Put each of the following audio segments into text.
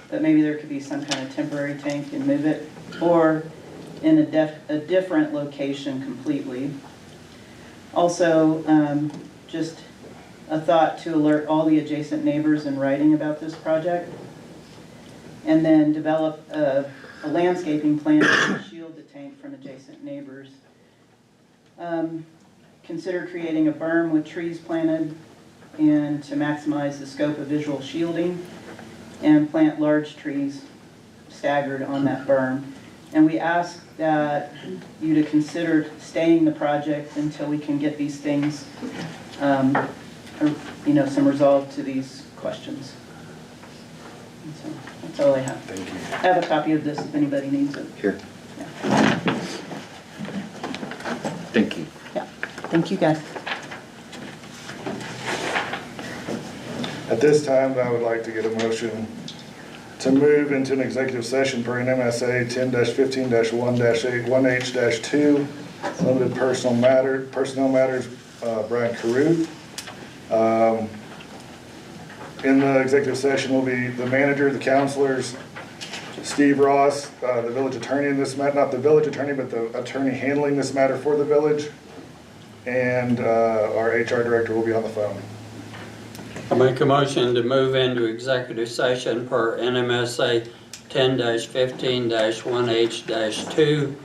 but maybe there could be some kind of temporary tank and move it, or in a different location completely. Also, just a thought to alert all the adjacent neighbors in writing about this project, and then develop a landscaping plan to shield the tank from adjacent neighbors. Consider creating a berm with trees planted and to maximize the scope of visual shielding, and plant large trees staggered on that berm. And we ask that you to consider staying the project until we can get these things, some resolve to these questions. And so that's all I have. Thank you. I have a copy of this if anybody needs it. Here. Yeah. Thank you. Yeah. Thank you, guys. At this time, I would like to get a motion to move into an executive session per NMSA 10-15-1-1H-2, limited personnel matters, Brian Caruth. In the executive session will be the manager, the counselors, Steve Ross, the village attorney in this matter, not the village attorney, but the attorney handling this matter for the village, and our HR director will be on the phone. I make a motion to move into executive session per NMSA 10-15-1H-2,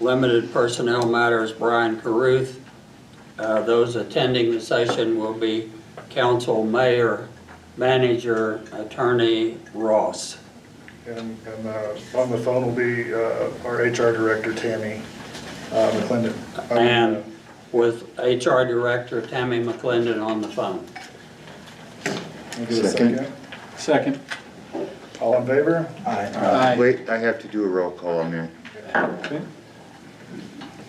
limited personnel matters, Brian Caruth. Those attending the session will be council, mayor, manager, attorney Ross. And on the phone will be our HR director, Tammy McClendon. And with HR director Tammy McClendon on the phone. I'll give it a second. Second. All in favor? Aye. Wait, I have to do a roll call on there. Okay.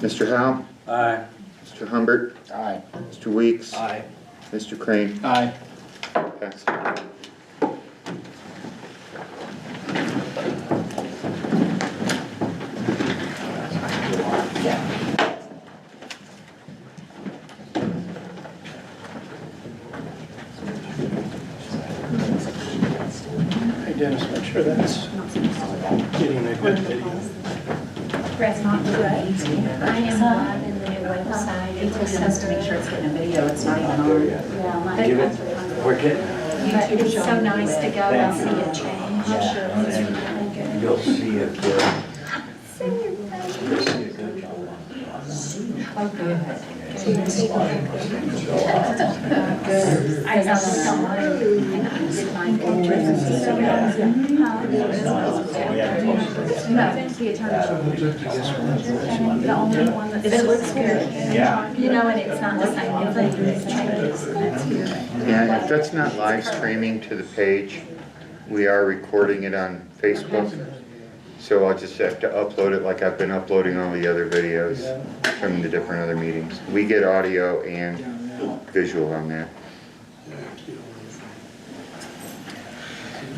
Mr. Howe? Aye. Mr. Humbert? Aye. Mr. Weeks? Aye. Mr. Crane? Aye. Pass. Hey Dennis, make sure that's getting a good video. That's not good. I am live in the new website. It just has to make sure it's getting a video. It's not even on. Yeah, my We're getting, It's so nice to go and see it change. and you'll see it good. You'll see it good. Oh, good. I just don't want to get my pictures. No, the attorney. The only one that, it looks good. Yeah. You know, and it's not the same thing, it's changes, and that's good. Yeah, if that's not live streaming to the page, we are recording it on Facebook. So I'll just have to upload it like I've been uploading all the other videos from the different other meetings. We get audio and visual on that.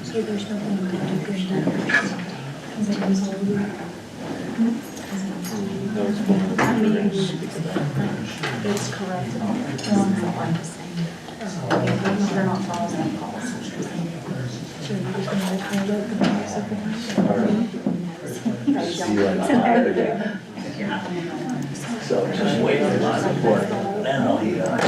So there's nothing we can do for that. I mean, it's correct. They're not following the policy. So just wait for my report, then I'll heat up.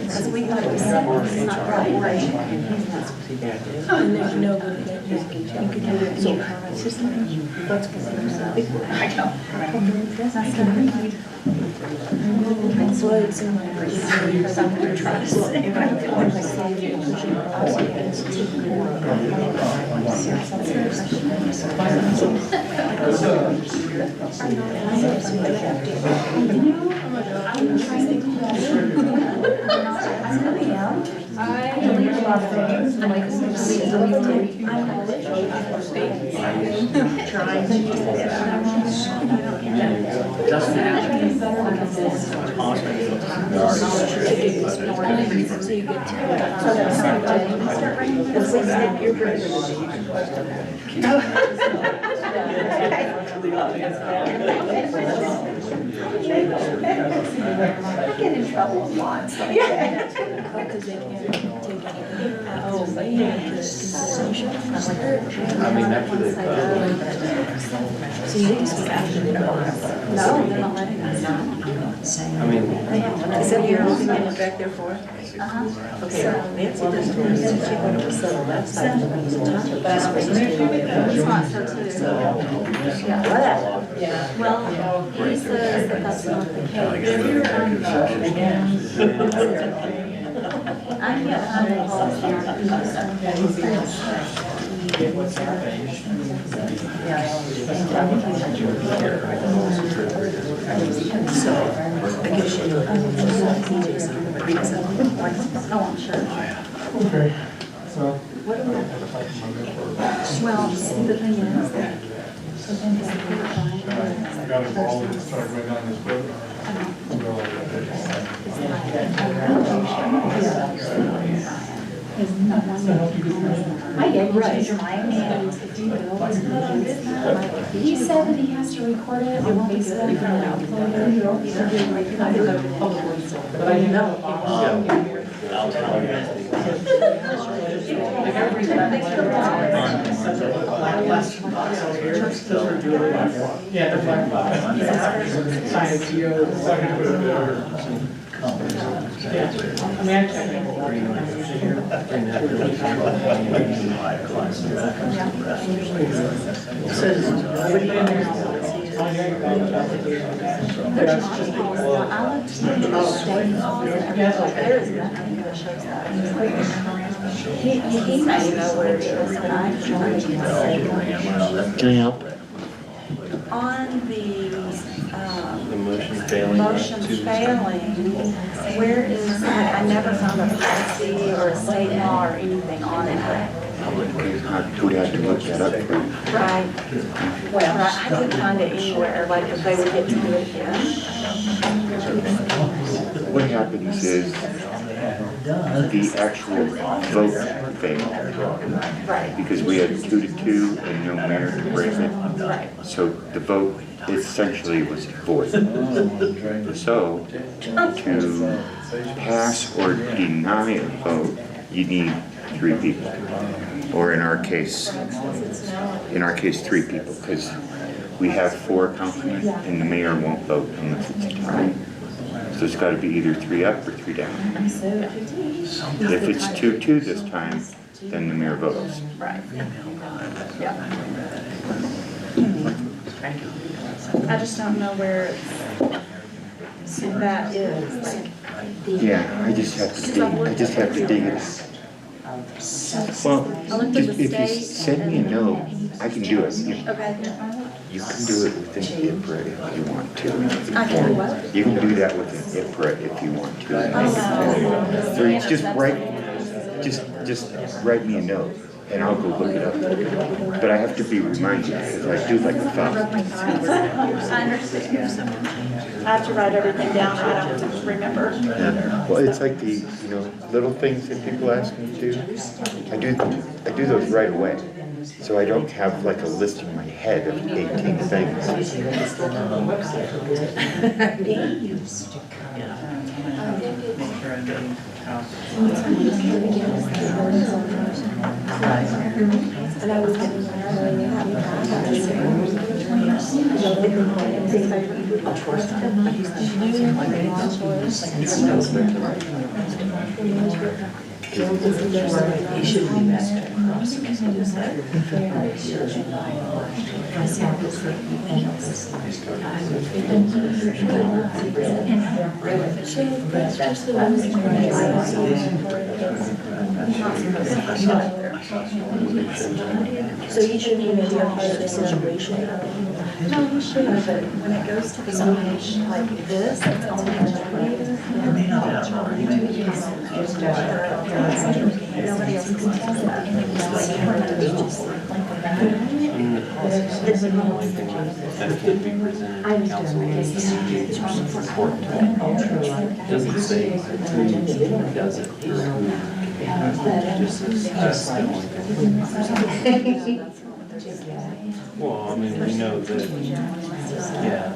Because we thought it was not right. And there's no good that you could do it. So, it's just like, what's going on? I know. I get in trouble a lot. I mean, that's what they. No, they're not letting us. I mean, Is that you're looking at it back there for? Uh-huh. Okay, Nancy doesn't know that she wanted to settle that side of the top. It's not so too. Yeah. Well, he says that that's not the case. I can't find the Oh, I'm sure. Okay, so. Well, the thing is that. Got involved and started going down this road. I gave him change your mind and he said that he has to record it on Facebook and upload it. But I know. Yeah, the black box. Sign it to you. I mean, I checked it. I looked through the state laws and everything. There is nothing that shows that. He may know where it is and I joined. can I help? On The motion failing. motion failing, where is, I never found a policy or a state law or anything on it. We'd have to look that up for you. Right. Well, I couldn't find it anywhere, like if they would get to it again. What happens is the actual vote failed. Right. Because we had 2-2 and no mayor to break it. Right. So the vote essentially was void. So to pass or deny a vote, you need 3 people. Or in our case, 3 people, because we have 4 councilmen and the mayor won't vote unless it's a tie. So it's got to be either 3 up or 3 down. If it's 2-2 this time, then the mayor votes. Right. Yeah. I just don't know where that is, like. Yeah, I just have to dig it out. Well, I looked at just the if you state send me a note, I can do it. Okay. You can do it within IPRA if you want to. I can do what? You can do that within IPRA if you want to. So you just write me a note and I'll go look it up. But I have to be reminded because I do like 1,000 things. I understand. I have to write everything down, I don't remember. Well, it's like the, little things that people ask me to do. I do those right away. So I don't have like a list in my head of 18 things. He should be back across because he just said. So you should be maybe a part of the situation. No, you should, but when it goes to something like this, it's only nobody else That could be presented to council as a report. It doesn't say who does it or who. It just says well, I mean, we know that, yeah.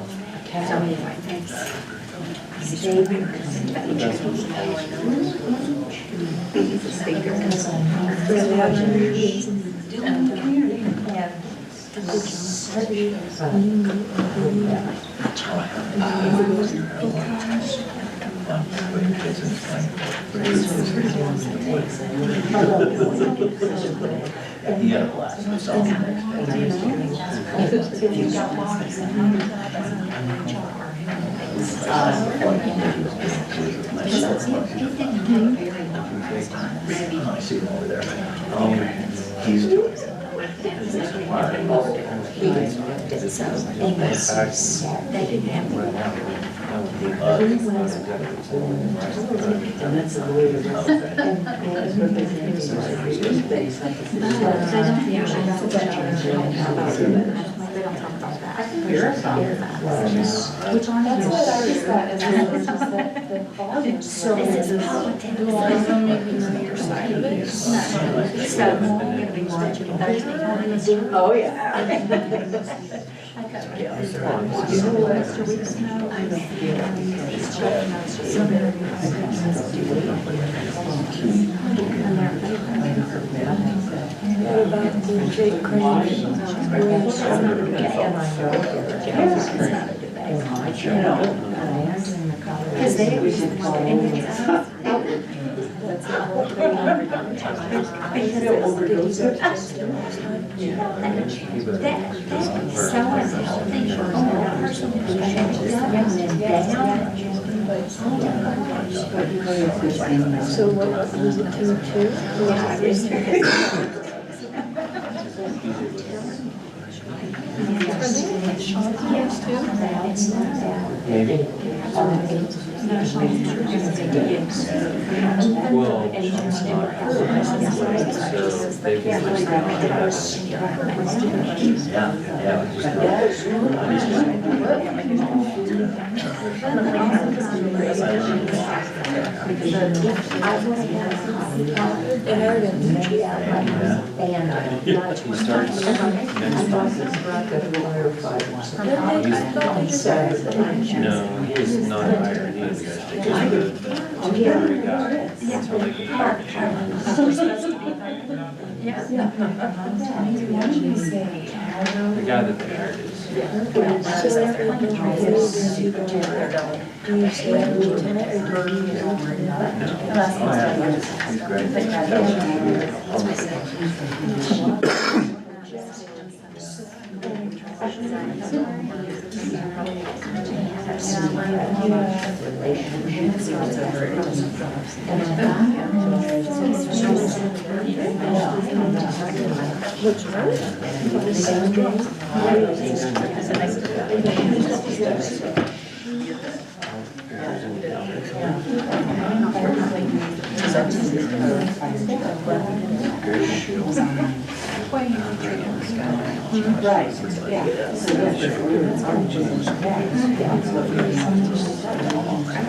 He's doing it. Which one? That's what I just got, is that the volume. So this is politics. Do I maybe know your side of it? No. Oh, yeah. So what was it, 2-2? Maybe. Well, it's not, so they can list He starts next month. No, he's not hired, he's just a temporary guy until they can hire the guy that they hired is. Do you say lieutenant or do you? He's great.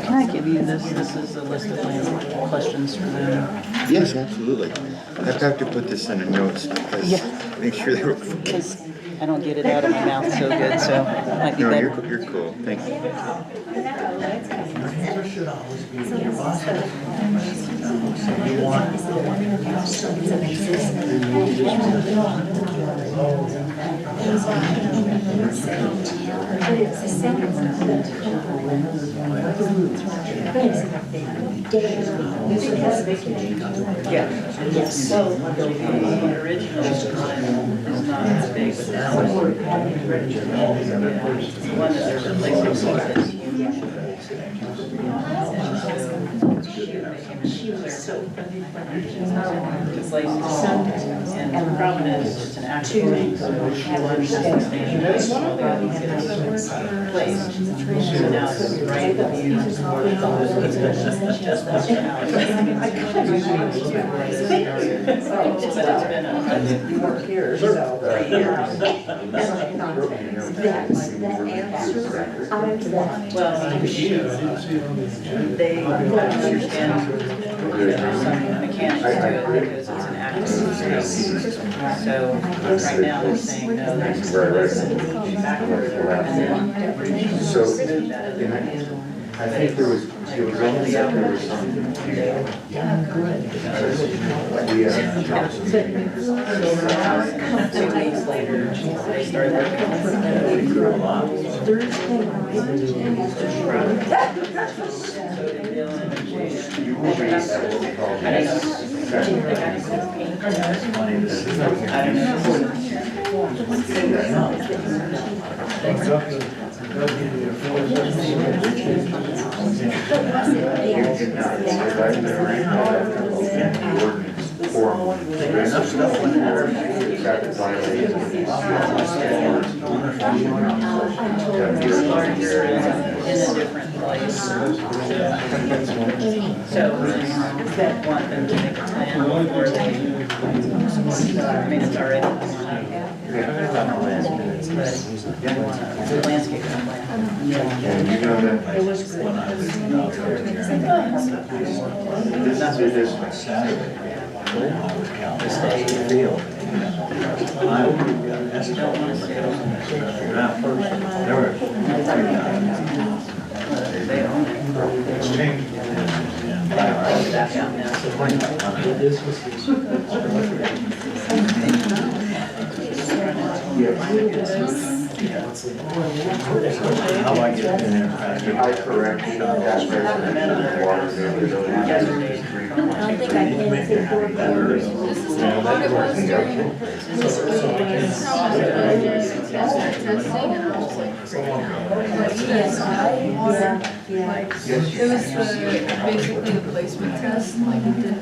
Can I give you this? This is a list of my questions for them. Yes, absolutely. I have to put this in the notes because make sure they were. Because I don't get it out of my mouth so good, so it might be No, better. you're cool. Thank you. Yeah. So the original design is not as big, but this one, the one that they're replacing is huge. And the problem is it's an actual link, so one is substantial, all the other gets placed. So now it's right view for just one house. But it's been a, you work here, so 3 years. Well, they understand there's some mechanics to it because it's an active space. So right now they're saying no, there's backward and then So, move that in the I think there was only there was some confusion. So 2 weeks later, they started working on it. You will be at what we call I don't You're in a different place. So they want them to make a plan before they, I mean, it's already on the landscape plan. And you know that this is You don't want to see they own it. It's changed. Back out how I get in there. I corrected that resident water availability. I don't think I can anything for it. Yes, It was basically the placement test, like it did.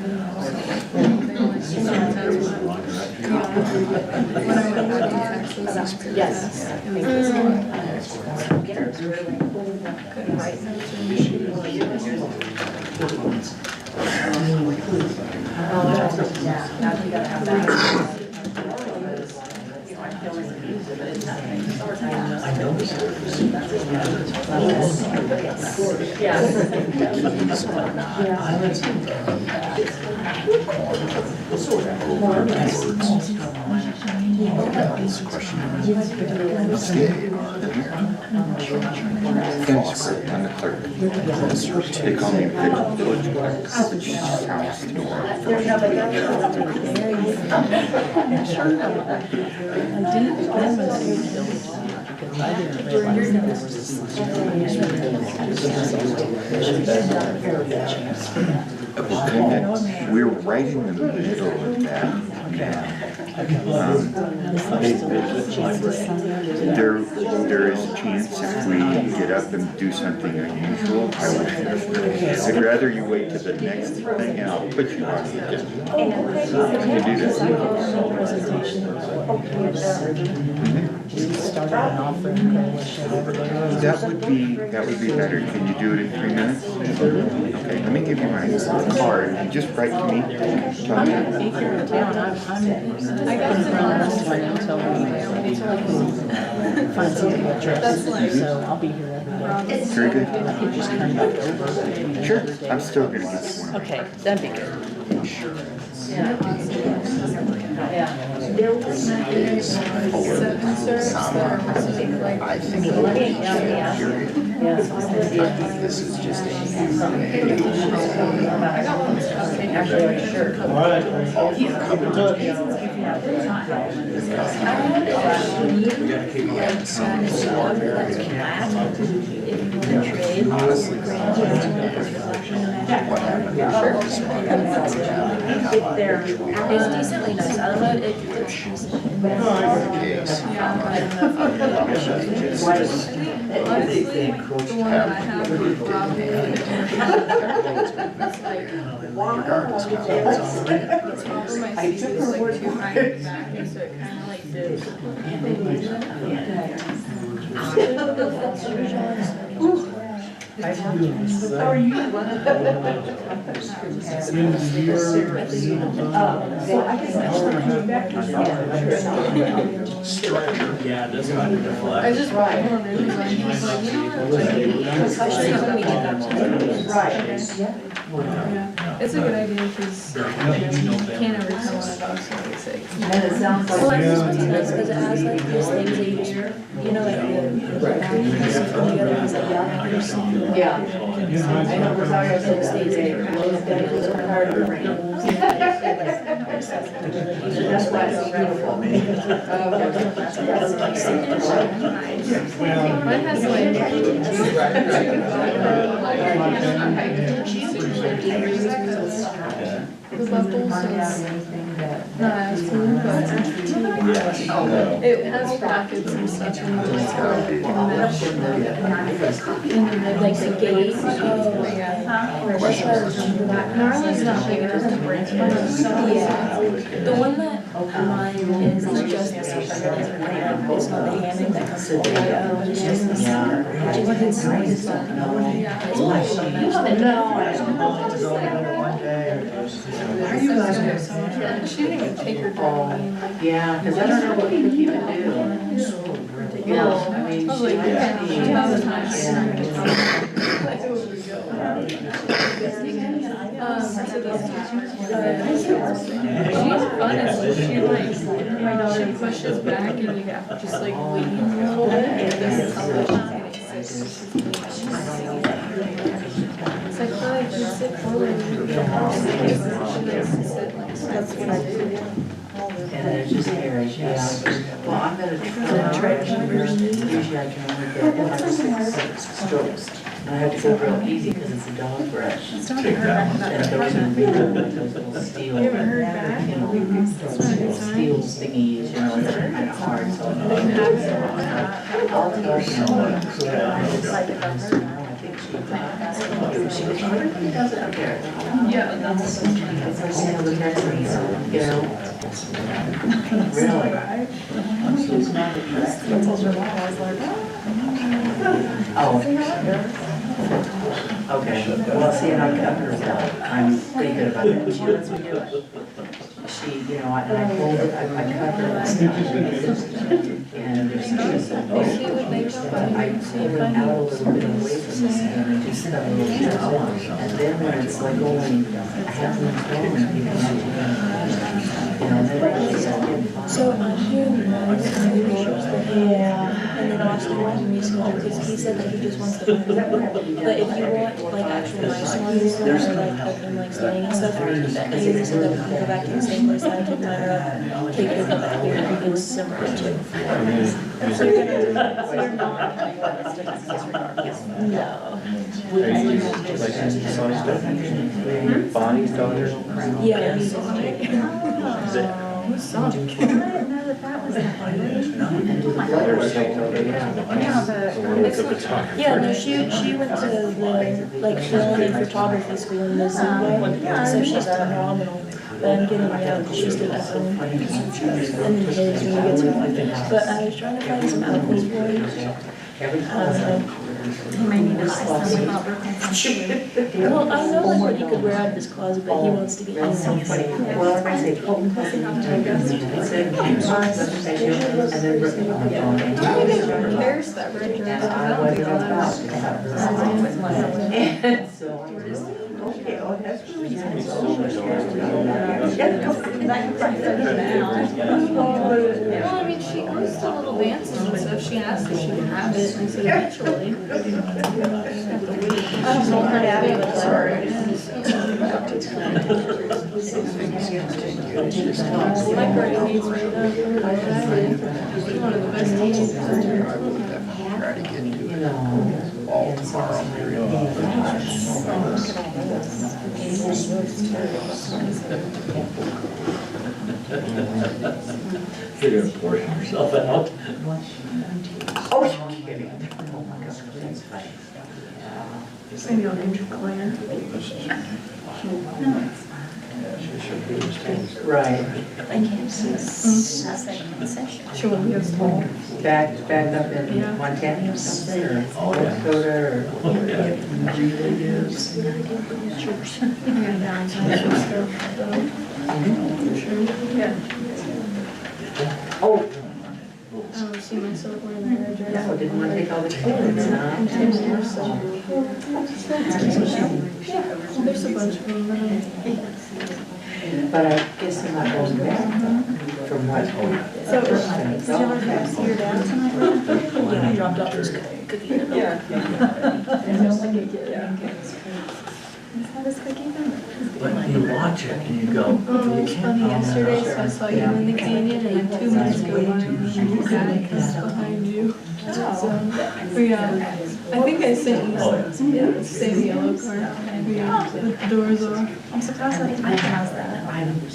I'm the clerk. They call me village clerk, which sounds we're right in the middle of that now. There is a chance if we get up and do something unusual, I'd rather you wait to the next thing and I'll put you on the agenda. To do that would be better. Can you do it in 3 minutes? Okay, let me give you my card and just write to me. Tell me. I got some find something to address, so I'll be here every day. Very good. I could just come back over. Sure, I'm still gonna get one. Okay, that'd be good. I think this is just All right. Keep in touch. It's decently nice. I don't know if it's decent. Honestly, the one that I have with Robbie, it's like, my seat is like too high in the back, so it kind of like dips. How are you? Yeah, it does kind of deflect. I just put him on there because I was like, you know what? Yeah, it's a good idea because you can't ever tell when a dog's gonna get sick. Well, I just what's nice because it has like those things that you just, you know, like the together, it's like, yeah. I know, we're sorry, I said stays there. That's why it's beautiful. Mine has like the bubbles, so it's not as cool, but it has brackets and stuff and like mesh and then Like the gate. Gnarly's not big enough to break. Yeah, the one that mine is just the super, it's not the hammock that comes with the it's just the super. It's nice. She didn't even take her dog. Yeah, because I don't know what you can even do. Yeah, I mean, I was she like, has yeah, to be. she's not the time. She's fun as she like, she pushes back and you have to just like lean a little bit. This is how much she's getting sick. It's like, oh, you should sit forward. She likes to sit like, that's what I do. And it's just scary, yeah. Well, I'm gonna try to usually I can only get 5 or 6 strokes. And I have to go real easy because it's a dog brush. And those are those little steel, you know, steel thingies, you know, that are kind of hard, so. I'll tell you, she does it up there. Yeah. You know, really? Oh. Okay, well, see, and I cut her down. I'm pretty good about that. She lets me do it. She, you know, and I pulled it, I cut her and there's some See what they do, but I pull it out a little bit away from the skin and just cut a little bit. And then when it's like only a half an inch long, you can So I'm hearing noise and and then Austin wanted me to schedule because he said that he just wants to find but if you want like actual nice ones or like help them like staying and stuff, he said that we can go back to the same place that I took mine up, take your back here and simmer it too. So you're gonna do that, so you're not Bonnie's daughter? yeah, he's I didn't know that was yeah, no, she went to the like film and photography school in Missouri, so she's phenomenal. But I'm getting out, she's doing it home. And then kids when you get to but I was trying to find some outfits for you. He may need to buy some without broken. Well, I know like what he could wear out of his closet, but he wants to get new ones. well, I'm gonna say, and then Brittany on the phone. There's that right there. And I wasn't about to have her. And so I'm just, okay, oh, that's really nice. Well, I mean, she goes to little dances and stuff. She asked if she could have it, and so eventually. I don't know her daddy, but sorry. My brother needs me though. He's one of the best teachers. Try to get to it all tomorrow. You're gonna portion yourself out. Oh, you're kidding. Oh my gosh, that's funny. Maybe I'll name it Claire. Right. I can't see a session. She won't be as tall. Back up in Yeah. Montana or something, or North Dakota, or. Yeah. Oh, I don't see myself wearing that red dress. no, didn't want to take all the kids, huh? There's a bunch of them. But I guess I'm not going back from what. So, did you ever see your dad tonight? Yeah, he dropped off his cookie. But you watch it and you go, It was funny yesterday, so I saw you in the canyon and then 2 minutes go by and then your dad is behind you. So, yeah, I think I sent you the same yellow car. Yeah, with the doors off. I'm surprised I didn't recognize that.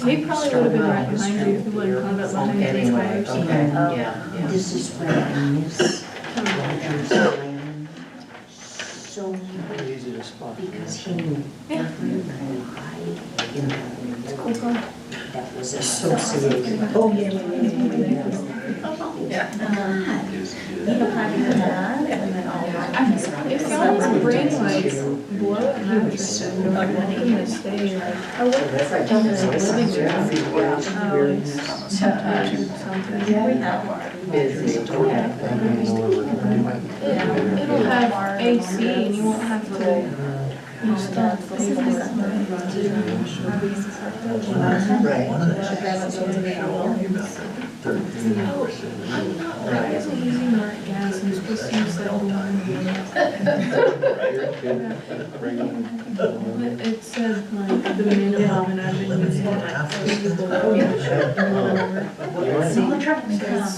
He probably would have been right behind you if he wouldn't have caught up behind you this way or something. Okay, yeah. This is where I miss Roger's land so Easy to spot. because he knew every hide in the that was associated. Oh, yeah. You know, having a dad and then all that. I'm surprised. If y'all bring like blow mattresses, you're like welcome to stay like in the living room. Sometimes something. Busy. It'll have AC and you won't have to use stuff. I wasn't using marked gas, I'm supposed to use like it said like the minimum and I've been using like below.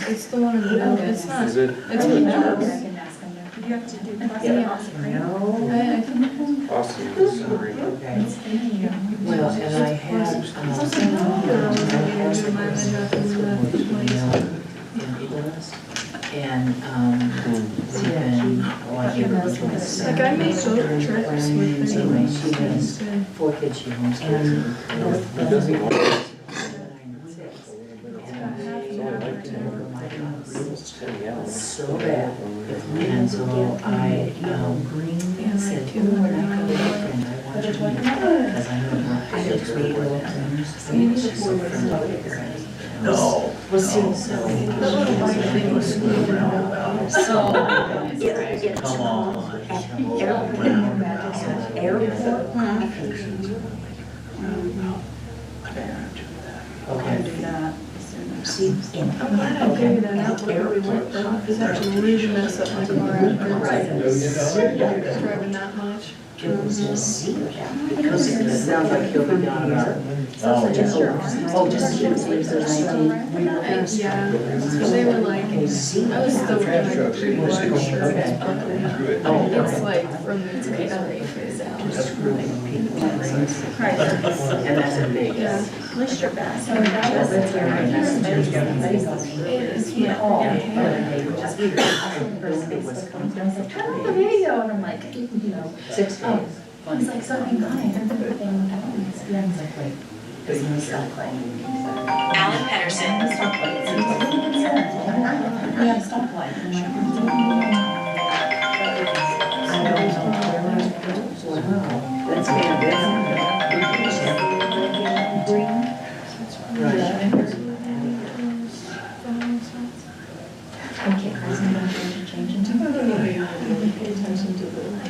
It's the one in the middle, it's not, it's with jobs. You have to do Yeah. I think Well, and I had, and, then, like I made boat trips with her. anyway, she has 4 kids she homeschools. So bad, and so I, said, oh, we're not gonna be a friend, I want you to meet her, because I know I had 3 little times. I mean, she's so friendly already. no. Well, see, so. It's Come on. airport coffee. Okay. See, in I figured that out before we went though, because I really messed up my car after driving that much. see that Because it sounds like he'll be gone about. Oh, just the sleeps or 19. Yeah, so they were like, I was still wearing like a pretty large shirt. It's like from the face down. And that's a big. Yeah. At least you're back. So That's that was the video and I'm like, 6 days. he's like, so I'm going, everything. Alan Pedersen. We have stoplight. Wow, that's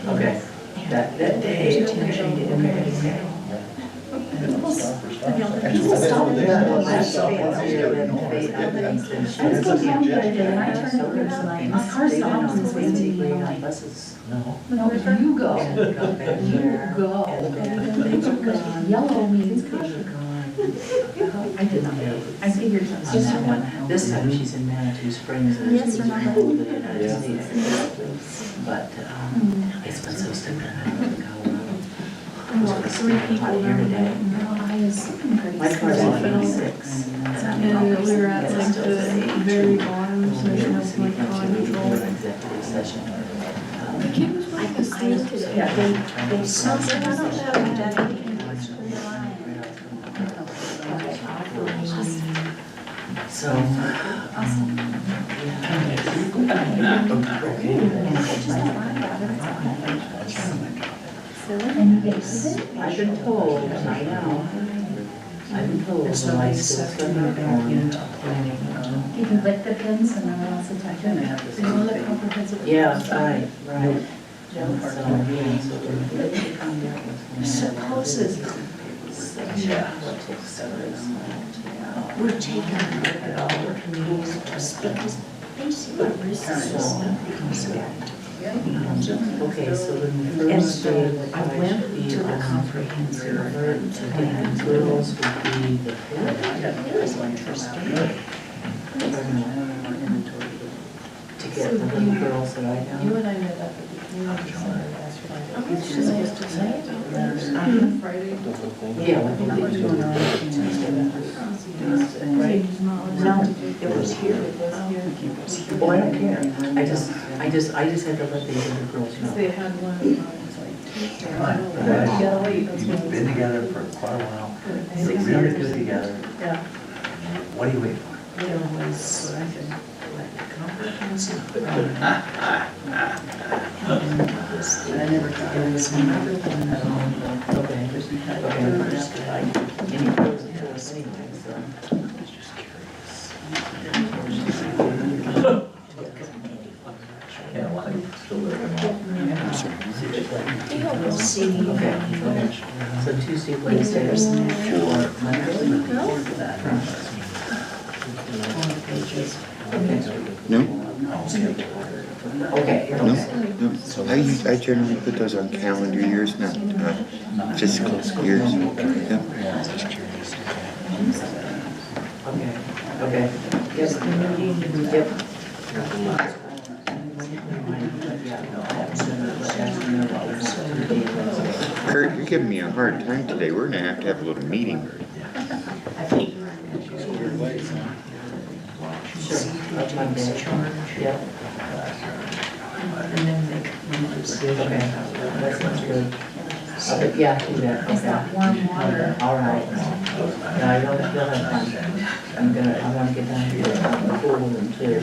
okay, that day. No, you go. You go. Yellow means good. I did not know. I figured it was just one. This time she's in Manitou Springs and Yes, she's in remember. the United States. But it's been so stupid. I don't know Colorado. Well, 3 people Here today. My car's on 86. And we were at like the very bottom, so there's no like control. Executive session. The kid was like asleep today. Yeah, they something, I don't know, So, I've been told, I know, I've been told the lights still stuck on. You can lick the pins and then also touch it. Yeah, right. supposedly, we're taking rules just because basically Okay, so then the first day of the I went to the comprehensive alert today. girls would be the fifth. It was interesting. To get the little girls that I You know. and I met up at the community center last Friday. I'm just supposed to say it. Friday. Yeah. I think they do. No, it was here. Oh, I don't care. I just had to let the other girls know. They had one. You've been together for quite a while. You're really good together. Yeah. What do you wait for? There was like comprehensive. I never got it. Was another one. Okay. And he goes into a scene, so. Yeah, well, I still live in Okay. So Tuesday, Wednesday, or Monday. No? Okay. No? I generally put those on calendar years, not fiscal years. Yep. Okay. Yes. Yep. Kurt, you're giving me a hard time today. We're gonna have to have a little meeting. Sure. Monday. Yep. And then they come in and say, Okay. That sounds good. Yeah, do that. It's that warm water. All right. No, you'll have fun. I want to get down here and pool with them too.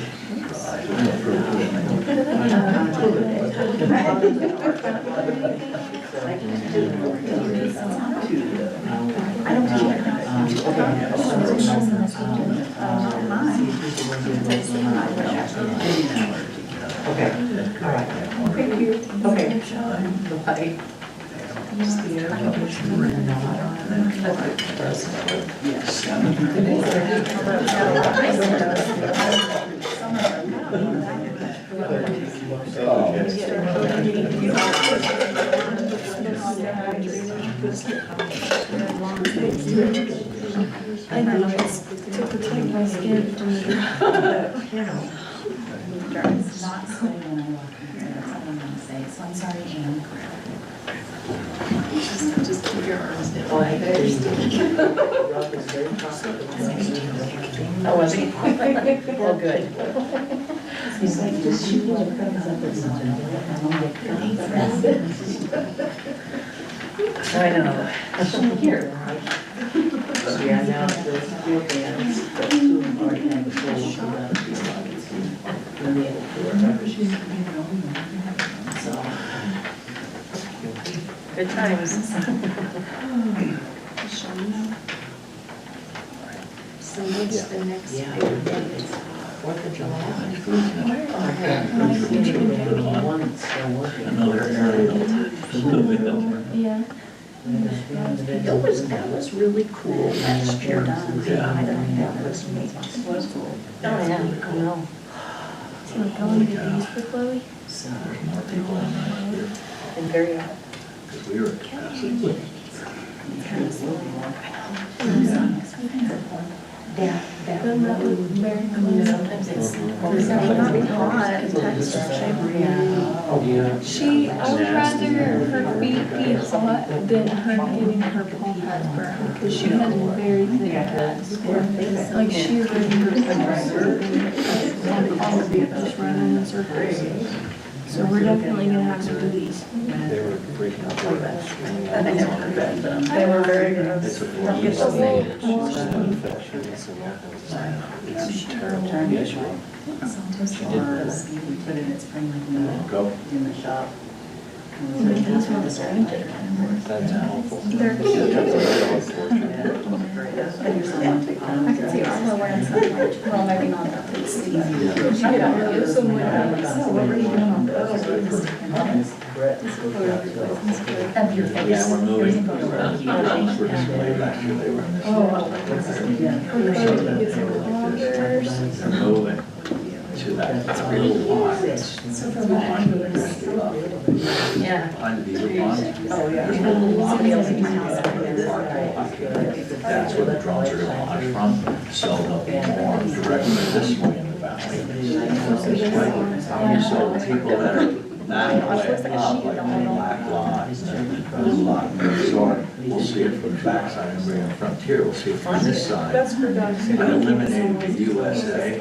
I don't care. Okay, all right. Thank you. Okay. Bye. I know, it's to protect my skin from the, It's not saying when I walk in here, that's all I'm gonna say, so I'm sorry, Anne. Just keep your arms down. Oh, I Oh, was he? Well, good. he's like, just shoot little crumbs up or something. I know. Here. Yeah, now there's 4 bands, but 2 of them already have the full and the other 2 are so. Good times. So what's the next Yeah. big date? It's 4th of July. One still working. another area. yeah. That was really cool last year. Yeah. I don't know, that was cool. Oh, yeah, I know. So like going to these for Chloe? So, More people in there. and very, Because we were. That Then that would very close. Sometimes it's. Not hot, text shape. She, I would rather her feet be hot than her getting her paw pads burned, because she has very thick pads. Like she really all of it just running in circles. So we're definitely gonna have to do these. They were breaking up like that. They were very gross. It's a 4-year stage. Infections and it's terrible issue. Put in its spring like Go. in the shop. These ones are That's helpful. They're cute. I can see Arlo wearing something, well, maybe not that. It's easy. She got really somewhere else. What were you doing on those? Of your face. Yeah, we're moving. Those were displayed last year. They were in this. They're moving to that little lot. Yeah. Behind the beaver pond. Oh, yeah. There's a little lot. That's where the drones are gonna launch from. So they'll be more directly this way in the valley. This way. So people that are that way up, like the black lot, the lot, so we'll see it from the backside and bring the frontier, we'll see it from this side. That's for dogs. I eliminated the USA.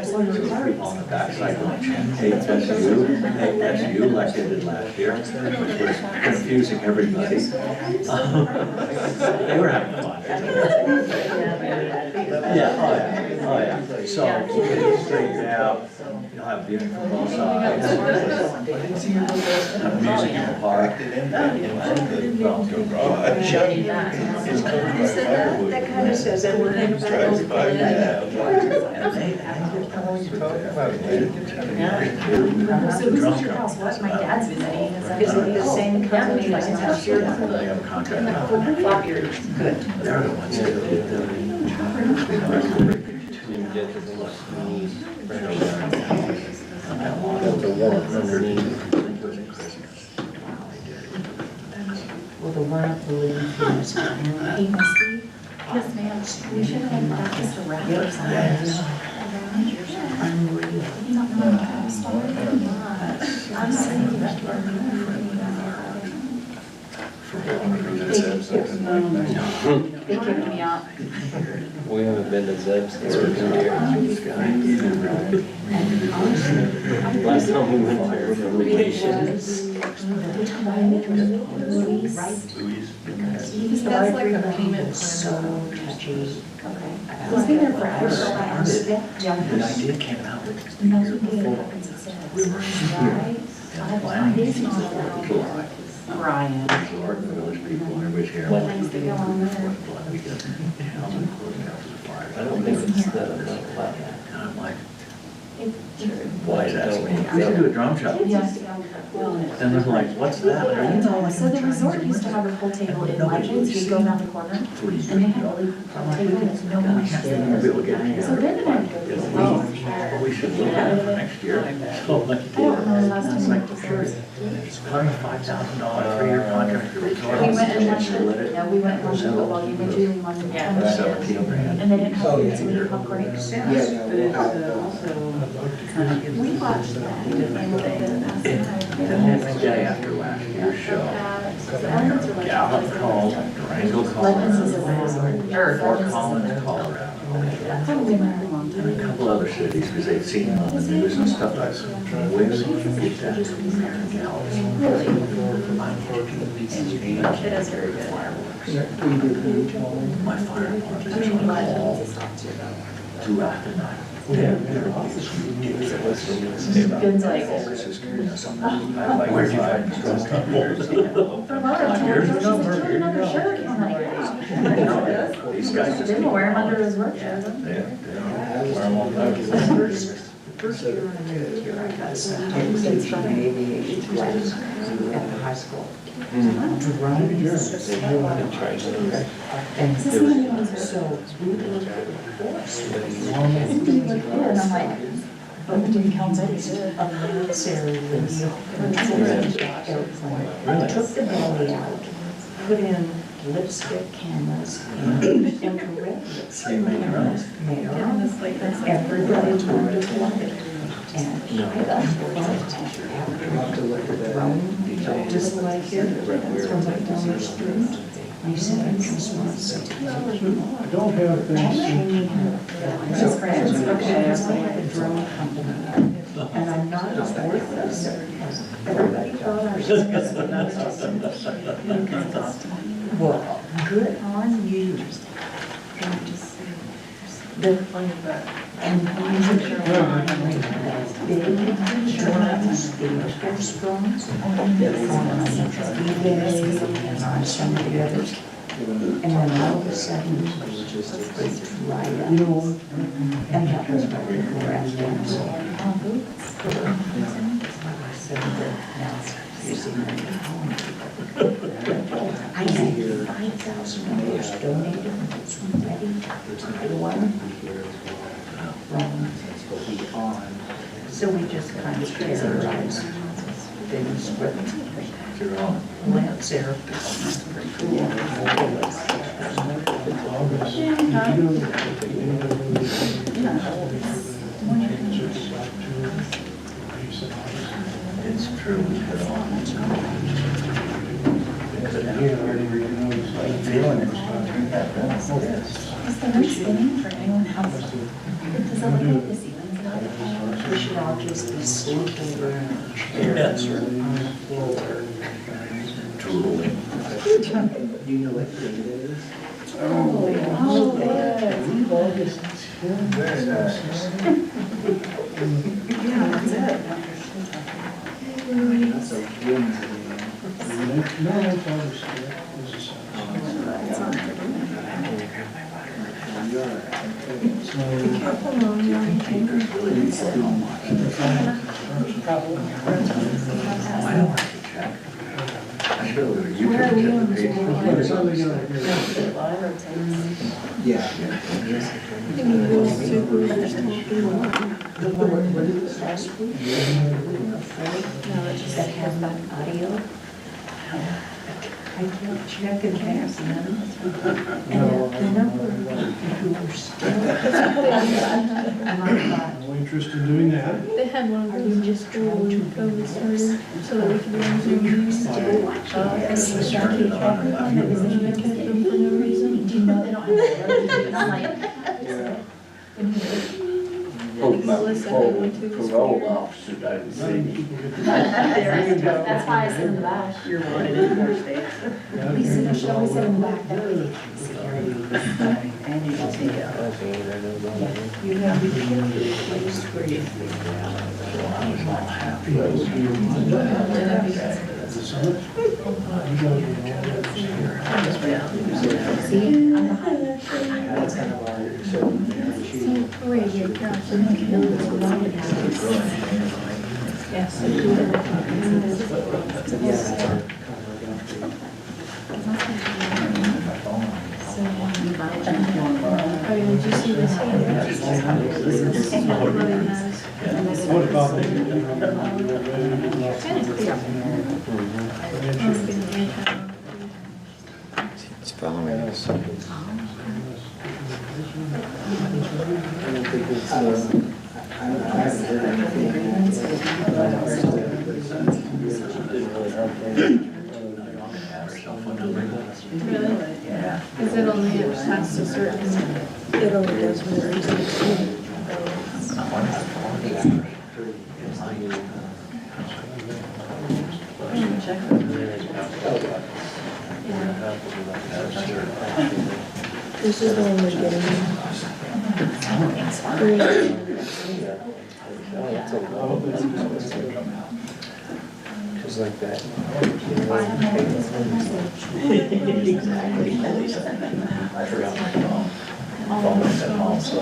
So people on the backside going, hey, that's you, like they did last year, which was confusing everybody. They were having fun. Yeah, oh yeah. So we'll get it straightened out. You'll have viewing from both sides. Have music in the park. That kind of says everything So this is your house, what my dad's visiting, is it the same company like last year? They have a contract. Flop your, good. They're the ones that did the. Well, the one up the living fields. Hey, Misty. Yes, ma'am. We should have got just a wrap or something. Unreal. I'm saying. They kicked me out. We haven't been to Zeb's since we've been here. Last time we went there for vacation. That's like a payment. so touchy. Okay. He's been there forever. The idea came out. We were Brian. Our village people, everybody's here. What things they go on there? I don't think it's that. And I'm like, why is that? We should do a drum shop. Yes. And they're like, what's that? Are you all like So the resort used to have a pool table in Legends, you'd go around the corner, and they had a really pool table that's no one there. Be able to get So then I go to the But we should look at it for next year. So like, I don't remember the last it's time like, we sure, did it's $5,000 3-year contract. We went and watched it, yeah, we went and watched the football game, and Julie wanted to come and share. 17 grand. And they didn't have food, so we did pump breaks. We watched that. The next day after last year's show, Gallup called, Durango called, Legends is a resort. Fort Collins, Colorado, That's probably been there a long time. and a couple other cities, because they'd seen it on the news and stuff. I said, where did you get that from American Gallup? It is very good. My fire department is on call throughout the night. They're all this ridiculous. Ben's like, This is screwing us on that. Where'd you find this stuff? for a while, I told her, she's doing another shirt. I'm like, These guys just. didn't wear him under his work shirt. They wear them all the time. First year on a new year, I got sent home to aviation class at the high school. And so we looked at the course. And I'm like, but it didn't count as A military radio airplane. Took the belly out, put in lipstick cameras and infrared cameras. Everybody wanted to love it. And I got after the drone just like here from right down the street. I said, I just want to say, I don't have things. that's friends, okay, it's like a drone company. And I'm not as worthless as everybody thought I was. Well, good on you. And these are big drones, the Air Force drones, eBay and on some of the others. And then all of a sudden, it's right up. And that was right before Afghanistan. I had $5,000 donated, it's ready, so we just kind of terrorized things with Lance Air. It's true, we could all. We should all just be sleeping around chairs or on the floor. Drooling. You know what day it is? Very nice. Yeah, that's it. That's a no, that have that audio. I can't check and pass them. And the number of people who are still. And I thought, no interest in doing that. They had one of those just when COVID started, so that we could be on Zoom meetings. And it was Jackie Traffic on that was in the kitchen for no reason. do you know they don't have Melissa had one too. Parole officer doesn't see. That's why I sit in the back. You're wanted in more states. Lisa, she always said in the back that way. And you can see it. You have to be in a place where you see, I'm behind. Radio, gosh, Yes. Oh, yeah, did you see this here? Really nice. What about It's following us. Really? Yeah. Is it only past a certain? It only does when there is This is the one we're getting. Just like that. I forgot my phone. Phone was at home, so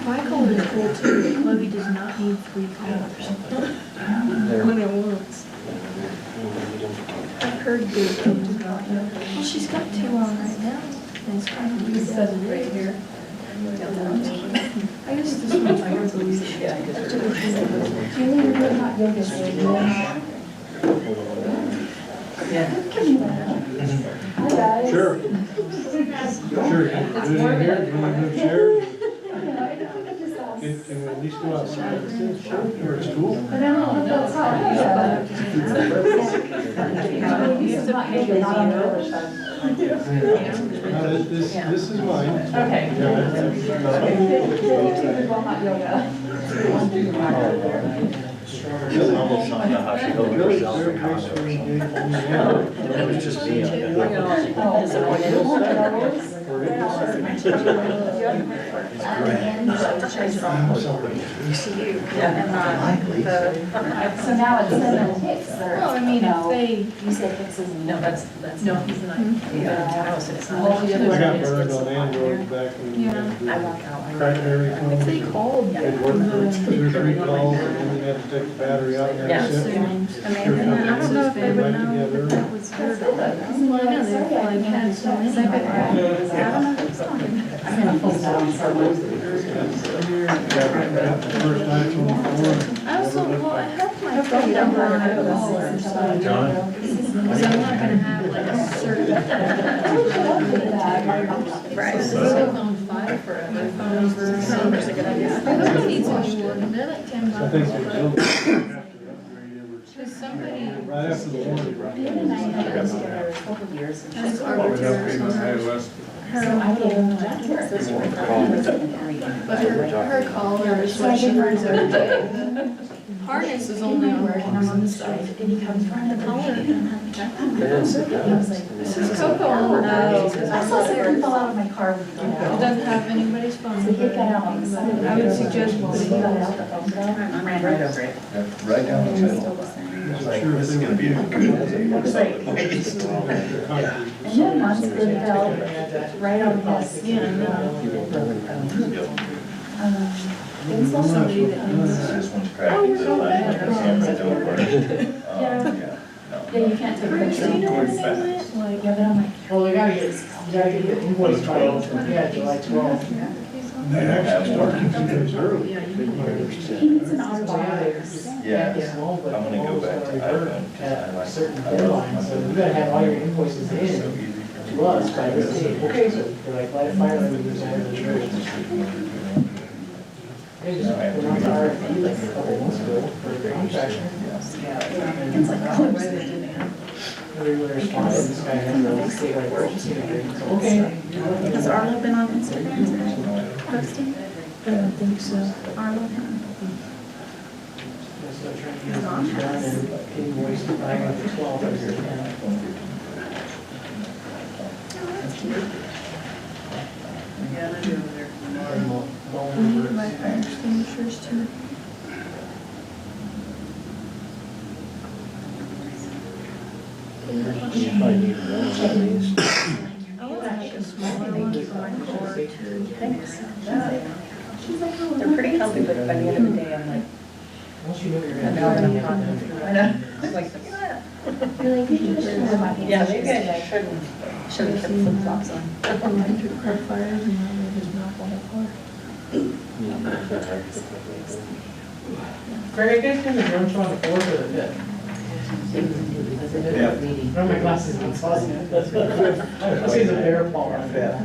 I call it cool too. Chloe does not need 3 callers. When it wants. I've heard good things about her. Well, she's got 2 on right now. And it's kind of weird. It says it right here. I used to switch over to Lisa. Sure. Sure, do it in here, do you want to move chairs? Can we at least go outside, where it's cool? This is mine. Okay. Almost found out how she held herself. It was just me. So now it's seven hits. Well, I mean, if they, You said Hicks is. No, that's. no, he's not. All the I got others. burned on Android back in Yeah. Cranberry If they phone. called They'd work for 2 or 3 calls, and then you had to take the battery out and Yeah. set. I don't know if they would know that that was her. Well, I know they probably had so many. I'm gonna post that on Sunday. Got the first iPhone 4. I also, well, I have my phone number on iCaller, so. John? Because I'm not gonna have like a certain. Right. So phone 5 forever, phone number. Number's a good idea. Nobody needs a new one, they're like $10. I think they built it after the upgrade Because somebody, right after the warranty. Dan and I have been together a couple of years. and that's she's arbitrary. So I gave him Jack this one. But her caller is what she runs every day. Harness is only on one side. And he comes running. The collar. This This is Coco on the. I saw something fall out of my car. It doesn't have anybody's phone So he number. got out on the side. I would suggest When he got out, the phone fell. I ran right over it. Right down the And it's middle. still the same. This is gonna be a good. Looks like. And then once it fell right on his. It was also somebody that knows. This one's cracking, so I understand, don't worry. Yeah, you can't take pictures. Do you know where they went? Like, Yeah, but I'm like. Well, we gotta get invoice filed, yeah, July 12th. They actually start 2 days early. He needs an autobiography. Yes, I'm gonna go back to iPhone. At certain deadlines, so you gotta have all your invoices in to us by this date. Okay, so we're like, light a fire under this one. They just put on the RFP like a couple months ago for a contractor. It's like, oh, why they did that? We would respond to this guy in the state like emergency agreement. Okay. has Arlo been on Instagram today? Posting? I don't think so. Arlo had. So trying to get it done and invoice by the 12th as they can. I need my fire extinguishers too. I want like a smaller one for my core too. They're pretty comfy, but by the end of the day, I'm like, Once you know you're I know, I'm not. I know. It's like, You're like, you should have my pants. yeah, maybe I shouldn't kept flip flops on. Electric car fires and now they just knock on the car. Greg, I guess in the drone show on the 4th or the 5th? Yeah. No, my glasses are fuzzy. I'll see the bear paw on that.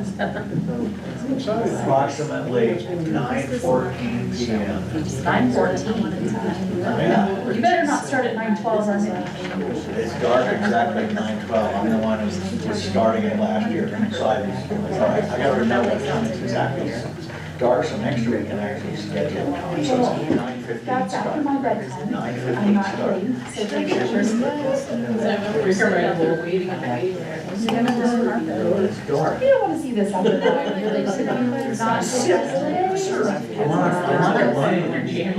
Approximately 9:14 p.m. 9:14. You better not start at 9:12 or something. It's dark exactly at 9:12. I'm the one who was starting it last year. So I gotta remember what time it's exactly. Dark, so next week we can actually schedule. So it's 9:15 That's after my start. bedtime. 9:15 I'm not start. kidding. So take pictures. We're waiting on that. You're gonna just park it. It's dark. You don't wanna see this after 9. You're like sitting there, not I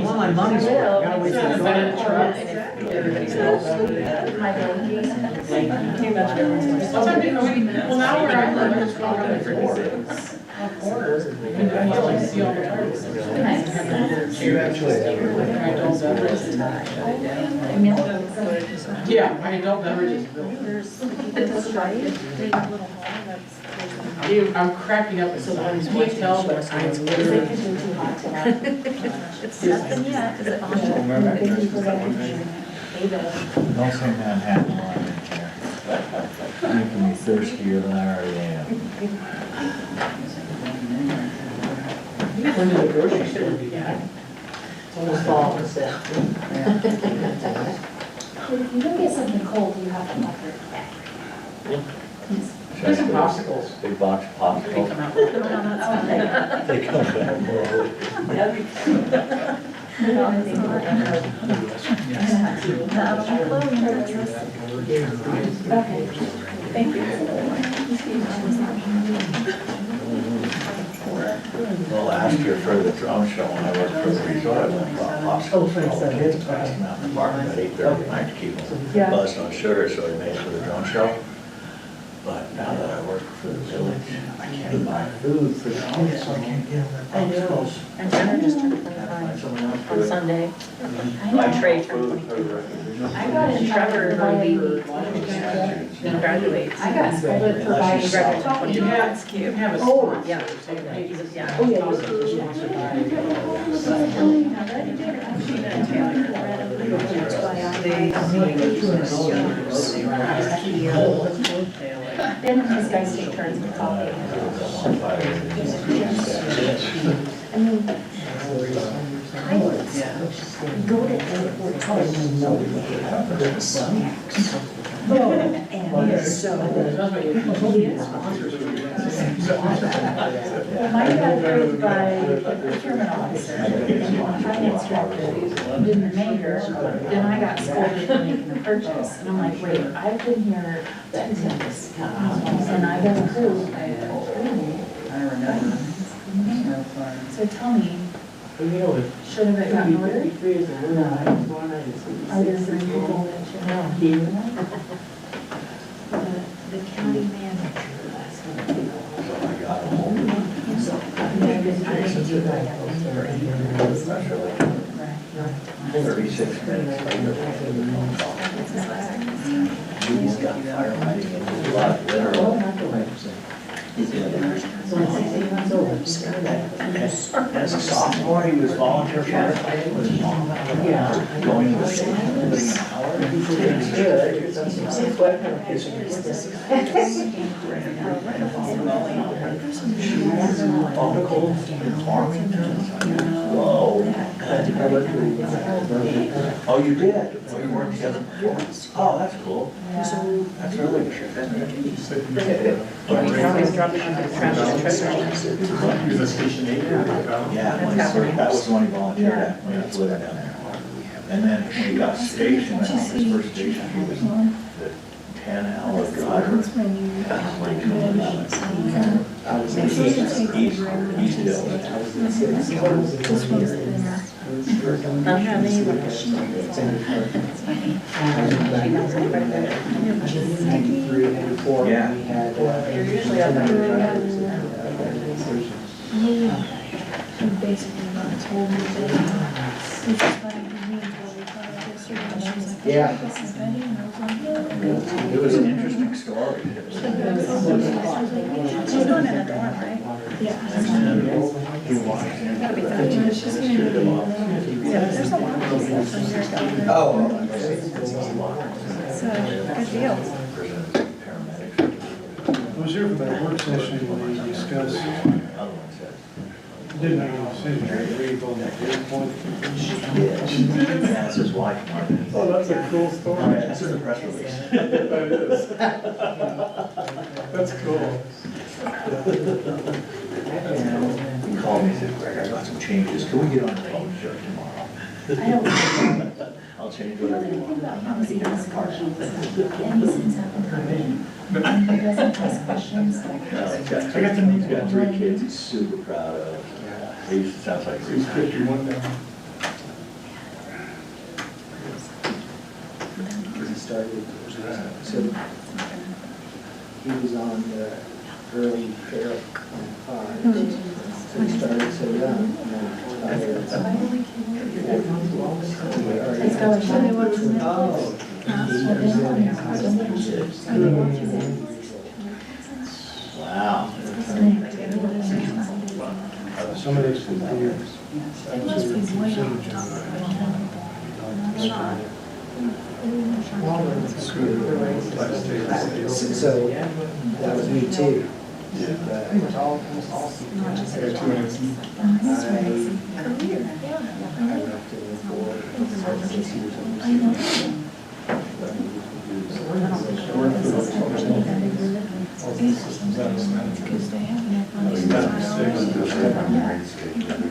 want my money's worth. I gotta wait for the dark. Everybody's my baby. Well, now we're at 11:12. Corners, you can only see all the targets. You actually Yeah, I adult beverages. There's a stripe, there's a little hall that's. Dude, I'm cracking up. So I can't tell, but I'm literally. It's nothing yet, is it on? Don't say Manhattan while I'm in here. Making me thirstier than I already am. Went to the grocery store. Yeah. It's almost fall, so. If you don't get something cold, you have to offer it back. There's some popsicles. Big box of popsicles. Come out. They come back. Okay, thank you. Well, last year for the drone show, when I worked for the resort, I went and bought popsicles for all the kids to pass them out in the park at 8:30 at night to keep them buzzed on sugar, so I made it for the drone show. But now that I work for the village, I can't buy food for the drone, so I can't get them their popsicles. And Jenna just turned 25 on Sunday. My Trey turned 22. I got in Trevor trouble will be, for he graduates. I got scolded for buying. He graduates in 22. That's cute. Have a Oh. sport, yeah. Yeah. Oh, yeah. Then these guys take turns with coffee. I mean, pilots go to airport cars and know snacks. And so, my got approved by the procurement officer, finance director, did the mayor, then I got scolded for making the purchase. And I'm like, wait, I've been here 10 minutes, and I got approved. I remember. So tell me, should have it gotten ordered? Are there three people that should have? The county manager. He's got firefighting and a lot of literal. As a sophomore, he was volunteer firefighting with his mom. Going to the city, living an hour. Articles in Farmington. Whoa. Oh, you did? Oh, you worked together before? Oh, that's cool. That's really good. County's dropping off the trash and treasure. He's a station agent. Yeah, that was the one he volunteered at when he was living down there. And then when he got stationed, I think his first station, he was the 10-hour driver. I was in East Hill. Yeah. You're usually up there. He basically not told me that he was funny to me until we thought of this yesterday. And she was like, Yeah. this is Betty, and I was like, no. It was an interesting story. She's going in a dorm, right? Yeah. He walked in. Gotta be 13. She's gonna be. Yeah, there's a lot of people from your government. Oh. So, good deal. I was here for that work session when they discussed, didn't make any decision, right? Read on that point. That's his wife, Martha. Oh, that's a cool story. That's in the press release. That is. That's cool. He called me and said, Greg, I got some changes. Can we get on the phone? Sure, tomorrow. I don't. I'll change whatever you want. I'm not making that part. And he sends out information. And he doesn't ask questions like. No, he's got 3 kids he's super proud of. He sounds like He's 51 now. He started, so he was on the early fair car. So he started so young. Wow. Some of those people here. It must be way off topic. So that was me too. But I left it for. I know. Because they have enough money.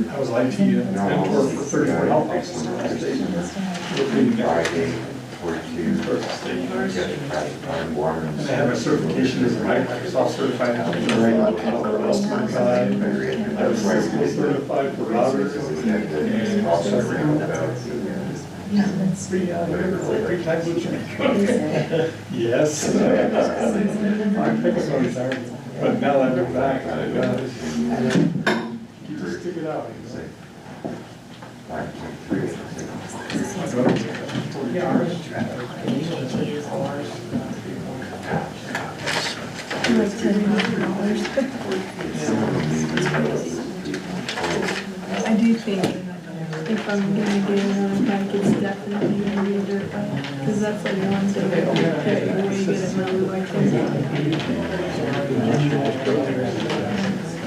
I was like to you, mentor for 34 hours. Friday, 42, water. I have my certification as a Microsoft certified certified for routers. Yes. I'm picking sorry. But now that I'm back, you just stick it out. Like $10,000. I do think if I'm gonna get another bike, it's definitely gonna be a dirt bike, because that's like one thing that will pay way good at mountain biking.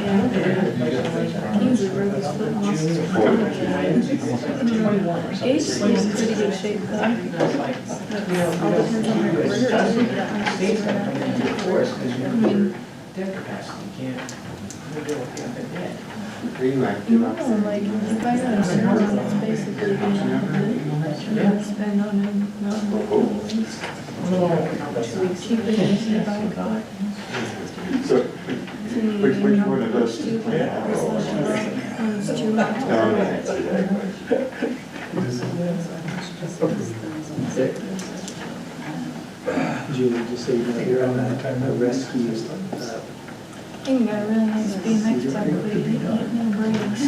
And usually rode this foot muscles. Ace is in pretty good shape though. All depends on your career. I mean, no, like, if I got a small one, it's basically being able to spend on a mountain bike. Cheap and easy to buy a bike. So, which one of those? Julie, just so you know, you're on a rescue. I think got a really nice BMX bike, but no brakes.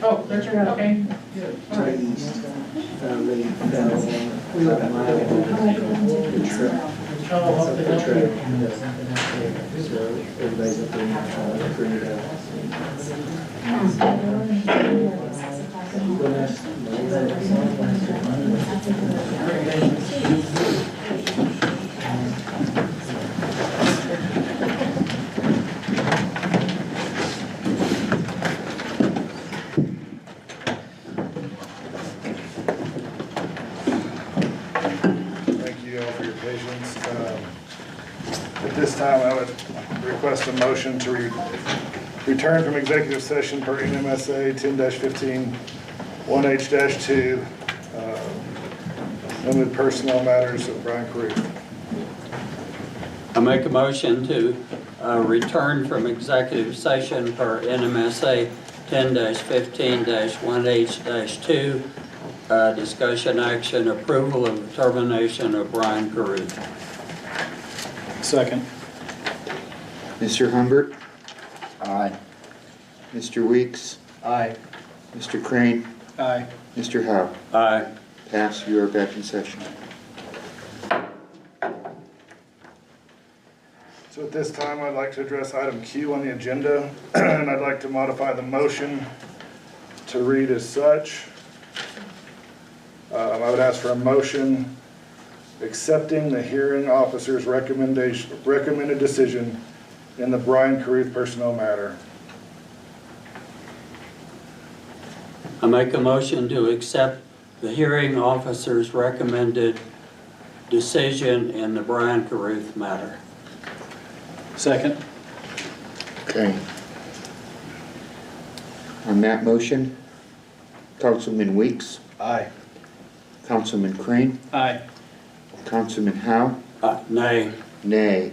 Oh, that's right, okay. Right east, really fell about a mile the trail. So everybody's up there figuring it out. Thank you all for your patience. At this time, I would request a motion to return from executive session per NMSA 10-15, 1H-2, limited personnel matters of Brian Caruth. I make a motion to return from executive session per NMSA 10-15-1H-2, discussion action approval of termination of Brian Caruth. Second. Mr. Humbert? Aye. Mr. Weeks? Aye. Mr. Crane? Aye. Mr. Howe? Aye. Pass, you are back in session. So at this time, I'd like to address item Q on the agenda, and I'd like to modify the motion to read as such. I would ask for a motion accepting the hearing officer's recommended decision in the Brian Caruth personnel matter. I make a motion to accept the hearing officer's recommended decision in the Brian Caruth matter. Second. Okay. On that motion, Councilman Weeks? Aye. Councilman Crane? Aye. Councilman Howe? Nay. Nay.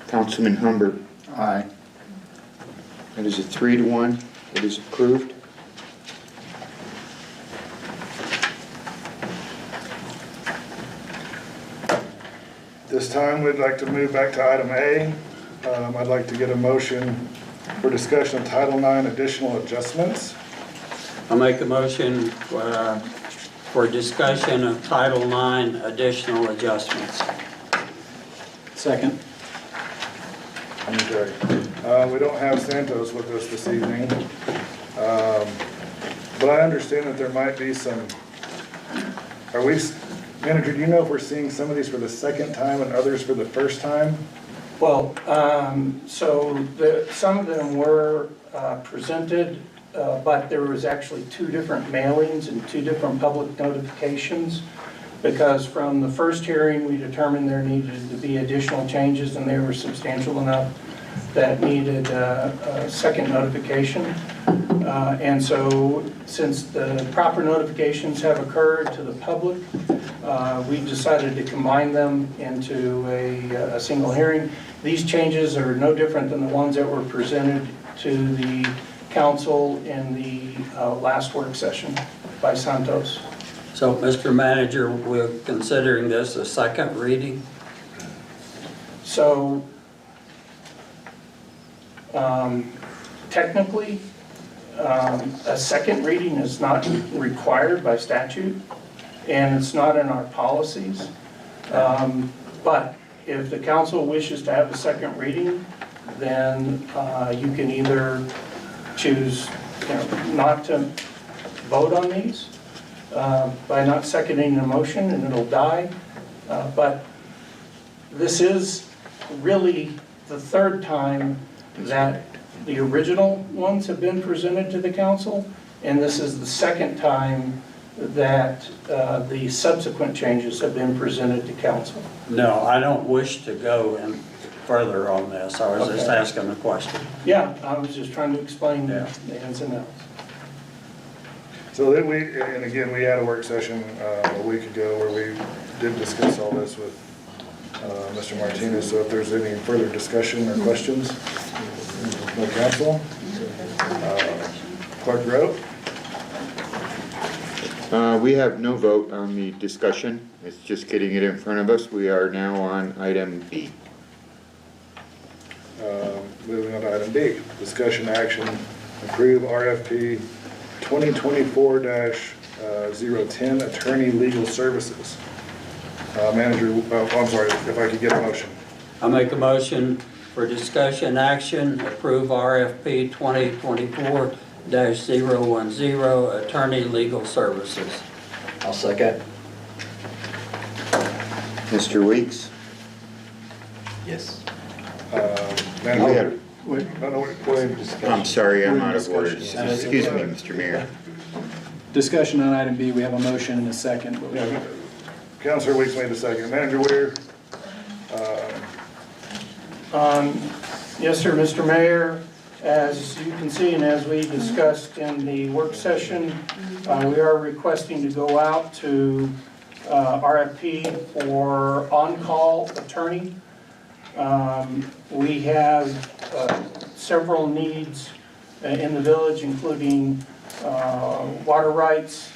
Councilman Humbert? Aye. That is a 3-1. It is approved. This time, we'd like to move back to item A. I'd like to get a motion for discussion of Title IX additional adjustments. I make a motion for discussion of Title IX additional adjustments. Second. Okay. We don't have Santos with us this evening. But I understand that there might be some, Manager, do you know if we're seeing some of these for the second time and others for the first time? Well, some of them were presented, but there was actually 2 different mailings and 2 different public notifications, because from the first hearing, we determined there needed to be additional changes, and they were substantial enough that needed a second notification. And so, since the proper notifications have occurred to the public, we decided to combine them into a single hearing. These changes are no different than the ones that were presented to the council in the last work session by Santos. So, Mr. Manager, we're considering this a second reading? So, technically, a second reading is not required by statute, and it's not in our policies. But if the council wishes to have a second reading, then you can either choose not to vote on these by not seconding the motion, and it'll die. But this is really the third time that the original ones have been presented to the council, and this is the second time that the subsequent changes have been presented to council. No, I don't wish to go in further on this. I was just asking a question. Yeah, I was just trying to explain the ins and outs. So then and again, we had a work session a week ago where we did discuss all this with Mr. Martinez. So if there's any further discussion or questions from the council, Clerk Rowe? We have no vote on the discussion. It's just getting it in front of us. We are now on item B. Moving on to item B, discussion action, approve RFP 2024-010 attorney legal services. Manager, I'm sorry, if I could get a motion. I make a motion for discussion action, approve RFP 2024-010 attorney legal services. I'll second. Mr. Weeks? Yes. Manager. I'm sorry, I'm out of order. Excuse me, Mr. Mayor. Discussion on item B, we have a motion and a second. Councilor Weeks made the second. Manager Weir? Yes, sir, Mr. Mayor. As you can see, and as we discussed in the work session, we are requesting to go out to RFP for on-call attorney. We have several needs in the village, including water rights,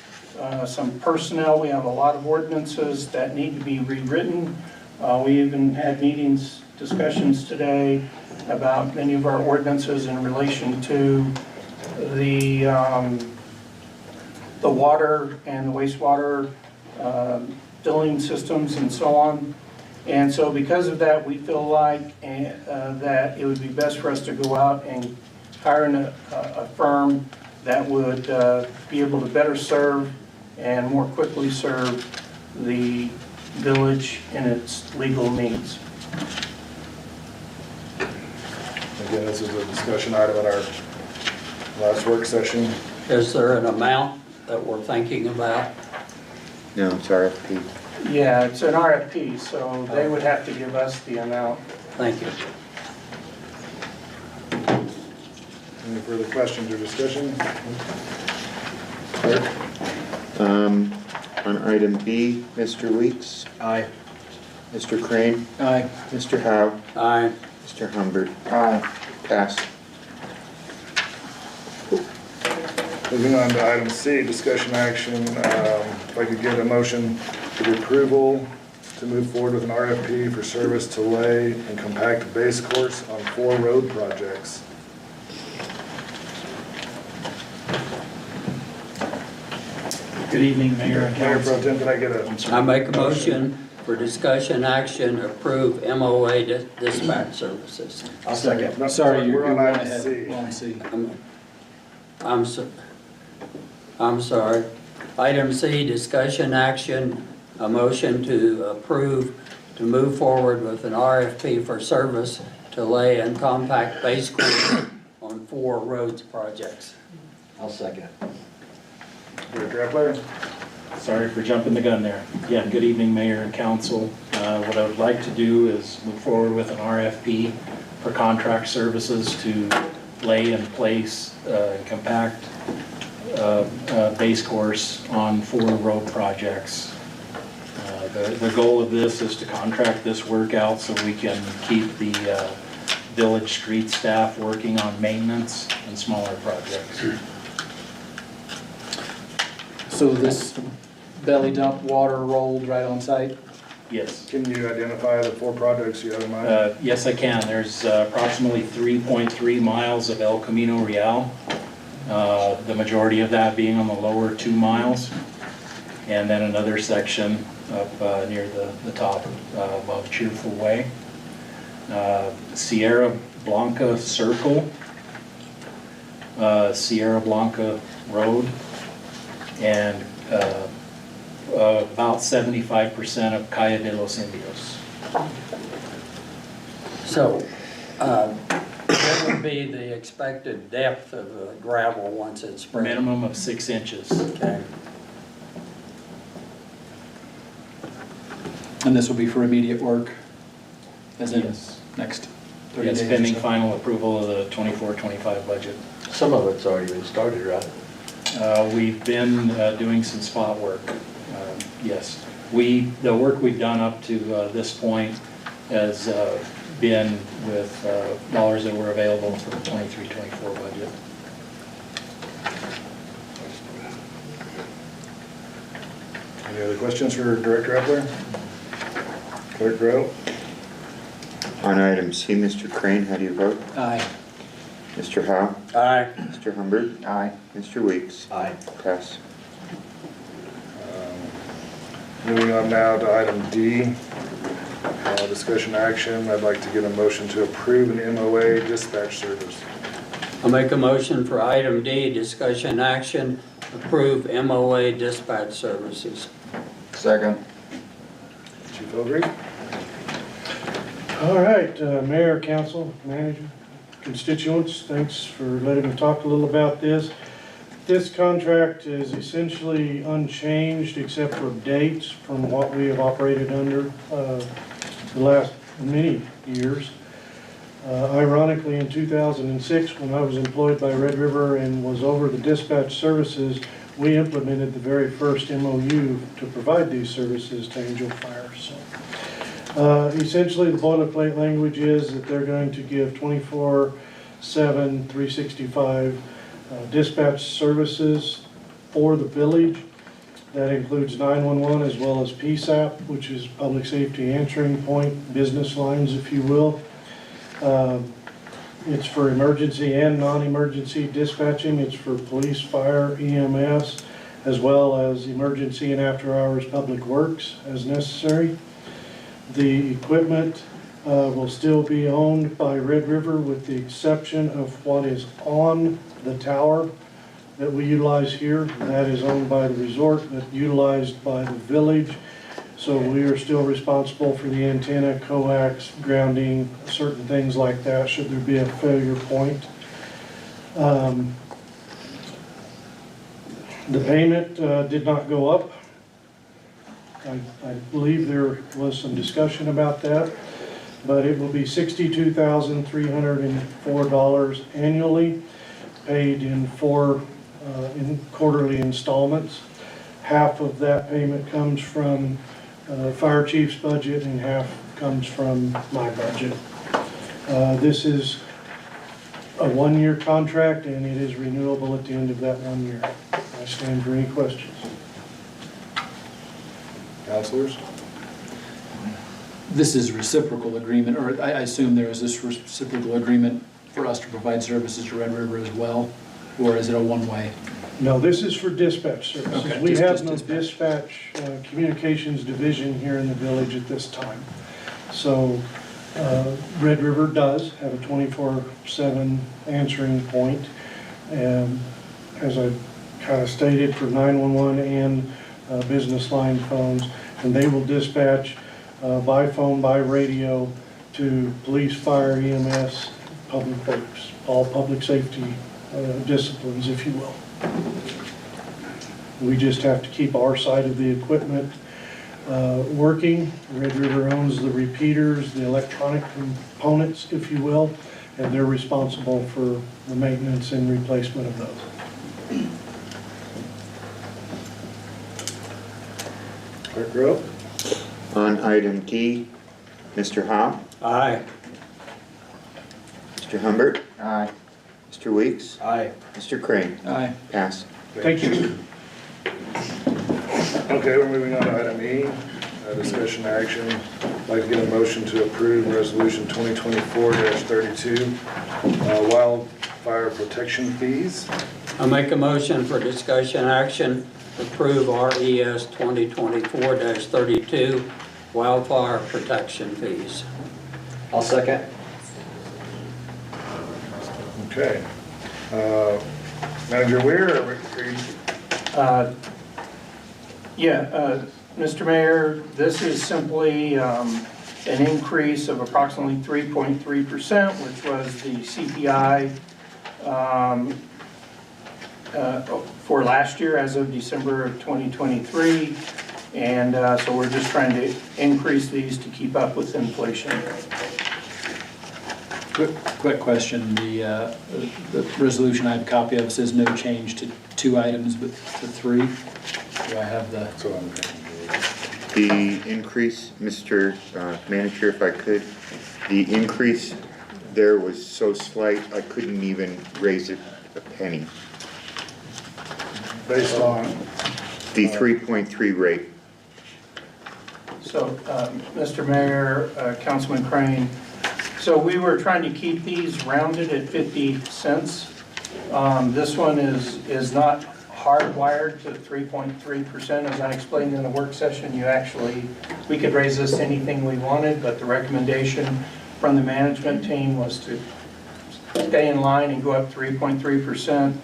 some personnel. We have a lot of ordinances that need to be rewritten. We even had discussions today about many of our ordinances in relation to the water and the wastewater billing systems and so on. And so because of that, we feel like that it would be best for us to go out and hire a firm that would be able to better serve and more quickly serve the village in its legal needs. Again, this is a discussion item at our last work session. Is there an amount that we're thinking about? No, it's RFP. Yeah, it's an RFP, so they would have to give us the amount. Thank you. Any further questions or discussion? Clerk? On item B, Mr. Weeks? Aye. Mr. Crane? Aye. Mr. Howe? Aye. Mr. Humbert? Aye. Pass. Moving on to item C, discussion action. If I could get a motion for the approval to move forward with an RFP for service to lay and compact base course on 4 road projects. Good evening, Mayor and Mayor Pro Council. Tem, can I get a? I make a motion for discussion action, approve MOA dispatch services. I'll second. No, Sorry, we're you're on going item ahead. C. Wrong C. I'm sorry. Item C, discussion action, a motion to approve to move forward with an RFP for service to lay and compact base course on 4 roads projects. I'll second. Director Epler? Sorry for jumping the gun there. Again, good evening, Mayor and Council. What I would like to do is move forward with an RFP for contract services to lay and place compact base course on 4 road projects. The goal of this is to contract this work out so we can keep the village street staff working on maintenance and smaller projects. So this belly dump water rolled right on site? Yes. Can you identify the 4 projects you have in mind? Yes, I can. There's approximately 3.3 miles of El Camino Real. The majority of that being on the lower 2 miles. And then another section up near the top above Cheerful Way. Sierra Blanca Circle, Sierra Blanca Road, and about 75% of Calle de los Indios. So, what would be the expected depth of gravel once it's spread? Minimum of 6 inches. Okay. And this will be for immediate work, as in Yes. next 30 Yes, days? pending or so? final approval of the 24-25 budget. Some of it's already been started, right? We've been doing some spot work, yes. The work we've done up to this point has been with dollars that were available for the 23-24 budget. Any other questions for Director Epler? Clerk Grow? On item C, Mr. Crane, how do you vote? Aye. Mr. Howe? Aye. Mr. Humbert? Aye. Mr. Weeks? Aye. Pass. Moving on now to item D, discussion action. I'd like to get a motion to approve an MOA dispatch service. I'll make a motion for item D, discussion action, approve MOA dispatch services. Second. Chief Ogre? All right, Mayor, Council, Manager, constituents, thanks for letting me talk a little about this. This contract is essentially unchanged except for dates from what we have operated under the last many years. Ironically, in 2006, when I was employed by Red River and was over the dispatch services, we implemented the very first MOU to provide these services to Angel Fire. So, essentially, the boilerplate language is that they're going to give 24/7, 365 dispatch services for the village. That includes 911 as well as PSAP, which is Public Safety Answering Point, business lines, if you will. It's for emergency and non-emergency dispatching. It's for police, fire, EMS, as well as emergency and after-hours public works as necessary. The equipment will still be owned by Red River with the exception of what is on the tower that we utilize here. That is owned by the resort, but utilized by the village. So we are still responsible for the antenna, coax, grounding, certain things like that, should there be a failure point. The payment did not go up. I believe there was some discussion about that, but it will be $62,304 annually, paid in 4 in quarterly installments. Half of that payment comes from fire chief's budget and half comes from my budget. This is a 1-year contract and it is renewable at the end of that 1 year. I stand for any questions. Counselors? This is reciprocal agreement, or I assume there is this reciprocal agreement for us to provide services to Red River as well, or is it a one-way? No, this is for dispatch services. Okay, We have just no dispatch communications division here in the village at this time. So Red River does have a 24/7 answering point. And as I kind of stated, for 911 and business line phones, and they will dispatch by phone, by radio to police, fire, EMS, public works, all public safety disciplines, if you will. We just have to keep our side of the equipment working. Red River owns the repeaters, the electronic components, if you will, and they're responsible for the maintenance and replacement of those. Clerk Rowe? On item D, Mr. Howe? Aye. Mr. Humbert? Aye. Mr. Weeks? Aye. Mr. Crane? Aye. Pass. Thank you. Okay, we're moving on to item E, discussion action. I'd like to get a motion to approve resolution 2024-32, wildfire protection fees. I'll make a motion for discussion action, approve RES 2024-32 wildfire protection fees. I'll second. Okay. Manager Weir, are you? Mr. Mayor, this is simply an increase of approximately 3.3%, which was the CPI for last year as of December of 2023. And so we're just trying to increase these to keep up with inflation. Quick question, the resolution I have a copy of says no change to 2 items, but to 3. Do I have the? The increase, Mr. Manager, if I could, the increase there was so slight, I couldn't even raise it a penny. Based on? The 3.3 rate. So, Mr. Mayor, Councilman Crane, so we were trying to keep these rounded at 50 cents. This one is not hardwired to 3.3%. As I explained in the work session, we could raise this to anything we wanted, but the recommendation from the management team was to stay in line and go up 3.3%.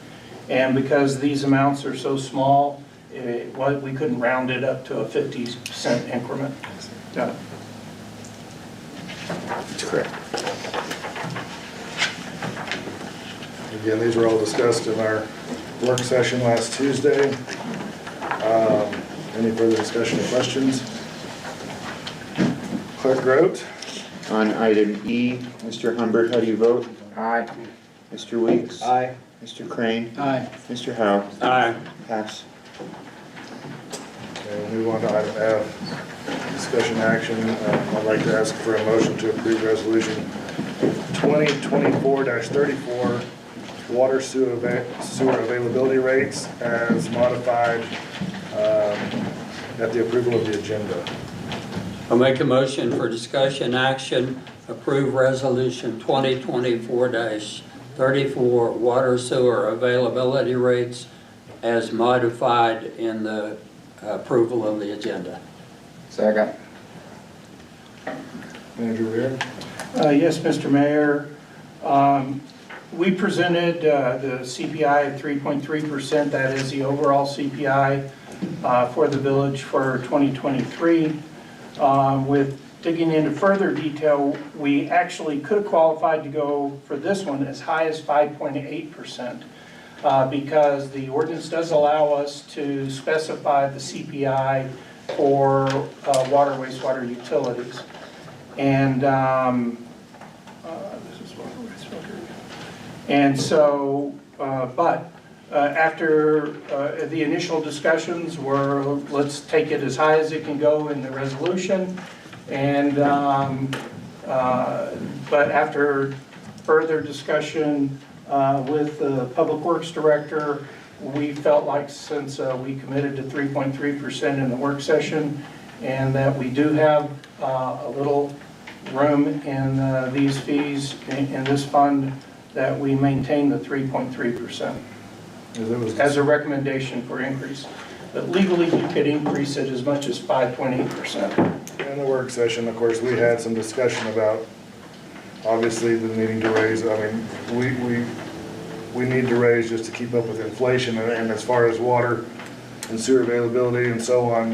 And because these amounts are so small, we couldn't round it up to a 50-cent increment. That's correct. Again, these were all discussed in our work session last Tuesday. Any further discussion or questions? Clerk Grote? On item E, Mr. Humbert, how do you vote? Aye. Mr. Weeks? Aye. Mr. Crane? Aye. Mr. Howe? Aye. Pass. Okay, we'll move on to item F, discussion action. I'd like to ask for a motion to approve resolution 2024-34, water sewer availability rates as modified at the approval of the agenda. I'll make a motion for discussion action, approve resolution 2024-34 water sewer availability rates as modified in the approval of the agenda. Second. Manager Weir? Yes, Mr. Mayor. We presented the CPI at 3.3%. That is the overall CPI for the village for 2023. With digging into further detail, we actually could have qualified to go for this one as high as 5.8%. Because the ordinance does allow us to specify the CPI for water, wastewater utilities. And this is water, wastewater. And so, after the initial discussions were, let's take it as high as it can go in the resolution. And, but after further discussion with the Public Works Director, we felt like since we committed to 3.3% in the work session, and that we do have a little room in these fees in this fund, that we maintain the 3.3%. as a recommendation for increase. But legally, you could increase it as much as 5.8%. In the work session, of course, we had some discussion about, obviously, the needing to raise, I mean, we need to raise just to keep up with inflation, and as far as water and sewer availability and so on,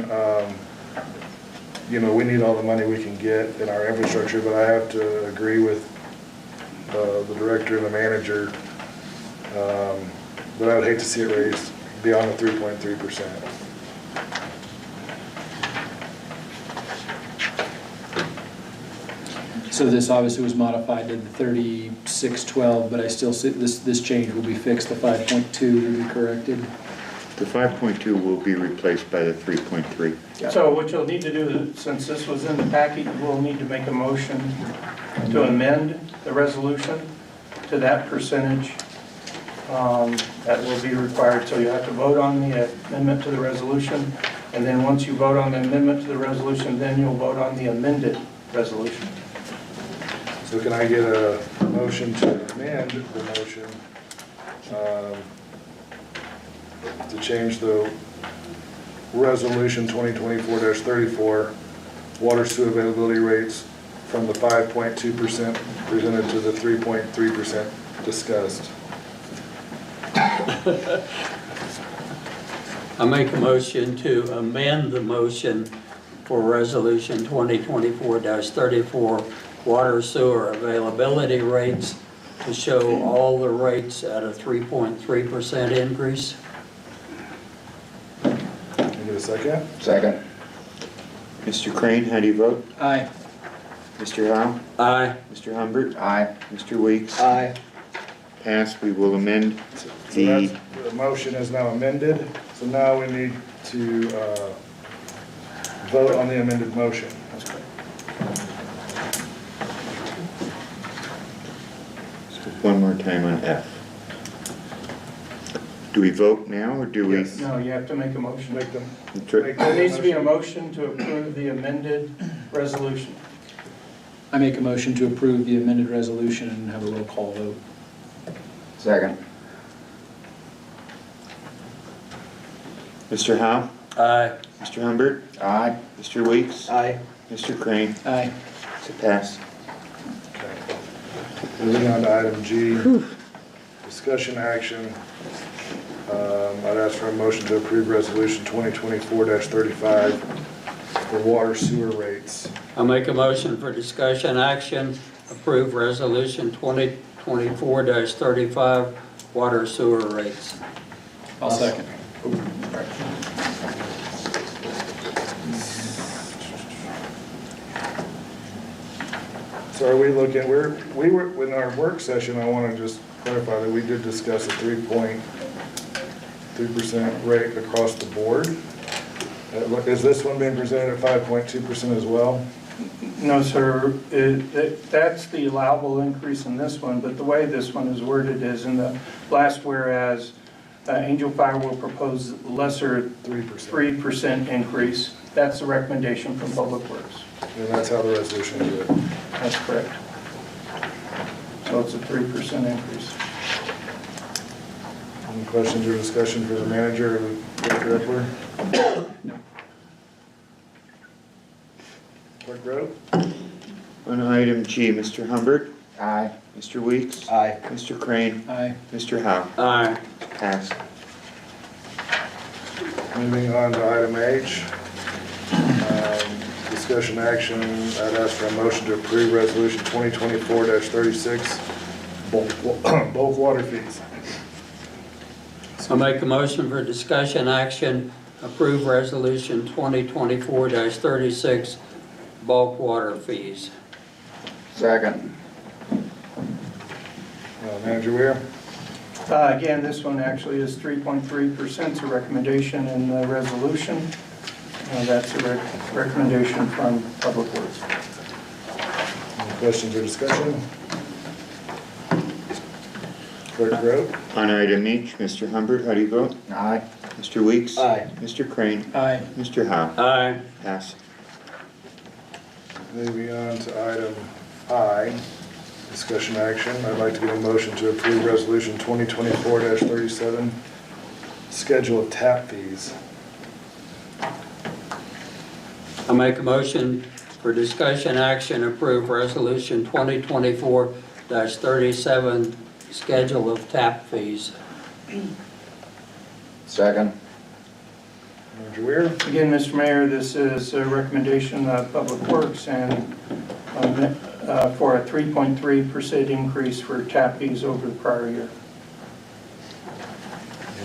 you know, we need all the money we can get in our infrastructure, but I have to agree with the director and the manager, that I would hate to see it raised beyond the 3.3%. So this obviously was modified to the 3612, but I still see this change will be fixed, the 5.2 will be corrected. The 5.2 will be replaced by the 3.3. So what you'll need to do, since this was in the packet, you will need to make a motion to amend the resolution to that percentage. That will be required, so you have to vote on the amendment to the resolution, and then once you vote on the amendment to the resolution, then you'll vote on the amended resolution. So can I get a motion to amend the motion to change the resolution 2024-34 water sewer availability rates from the 5.2% presented to the 3.3% discussed? I make a motion to amend the motion for resolution 2024-34 water sewer availability rates to show all the rates at a 3.3% increase. Can I get a second? Second. Mr. Crane, how do you vote? Aye. Mr. Howe? Aye. Mr. Humbert? Aye. Mr. Weeks? Aye. Passed. We will amend So the, the motion is now amended, so now we need to vote on the amended motion. one more time on F. Do we vote now, or do we? Yes. No, you have to make a motion. Make them. There needs to be a motion to approve the amended resolution. I make a motion to approve the amended resolution and have a roll call vote. Second. Mr. Howe? Aye. Mr. Humbert? Aye. Mr. Weeks? Aye. Mr. Crane? Aye. It's a pass. Okay. Moving on to item G, discussion action. I'd ask for a motion to approve resolution 2024-35 for water sewer rates. I make a motion for discussion action, approve resolution 2024-35 water sewer rates. I'll second. So are we looking, we were, in our work session, I want to just clarify that we did discuss a 3.3% rate across the board. Is this one being presented at 5.2% as well? No, sir. That's the allowable increase in this one, but the way this one is worded is in the last whereas, Angel Fire will propose lesser 3% increase. That's the recommendation from Public Works. And that's how the resolution is written. That's correct. So it's a 3% increase. Any questions or discussion for the manager or Director Epler? Clerk Rowe? On item G, Mr. Humbert? Aye. Mr. Weeks? Aye. Mr. Crane? Aye. Mr. Howe? Aye. Pass. Moving on to item H, discussion action, I'd ask for a motion to approve resolution 2024-36, bulk water fees. I make a motion for discussion action, approve resolution 2024-36 bulk water fees. Second. Manager Weir? Again, this one actually is 3.3%. It's a recommendation in the resolution. That's a recommendation from Public Works. Any questions or discussion? Clerk Rowe? On item H, Mr. Humbert, how do you vote? Aye. Mr. Weeks? Aye. Mr. Crane? Aye. Mr. Howe? Aye. Pass. Moving on to item I, discussion action, I'd like to get a motion to approve resolution 2024-37, schedule of tap fees. I make a motion for discussion action, approve resolution 2024-37, schedule of tap fees. Second. Manager Weir? Again, Mr. Mayor, this is a recommendation of Public Works and for a 3.3% increase for tap fees over the prior year.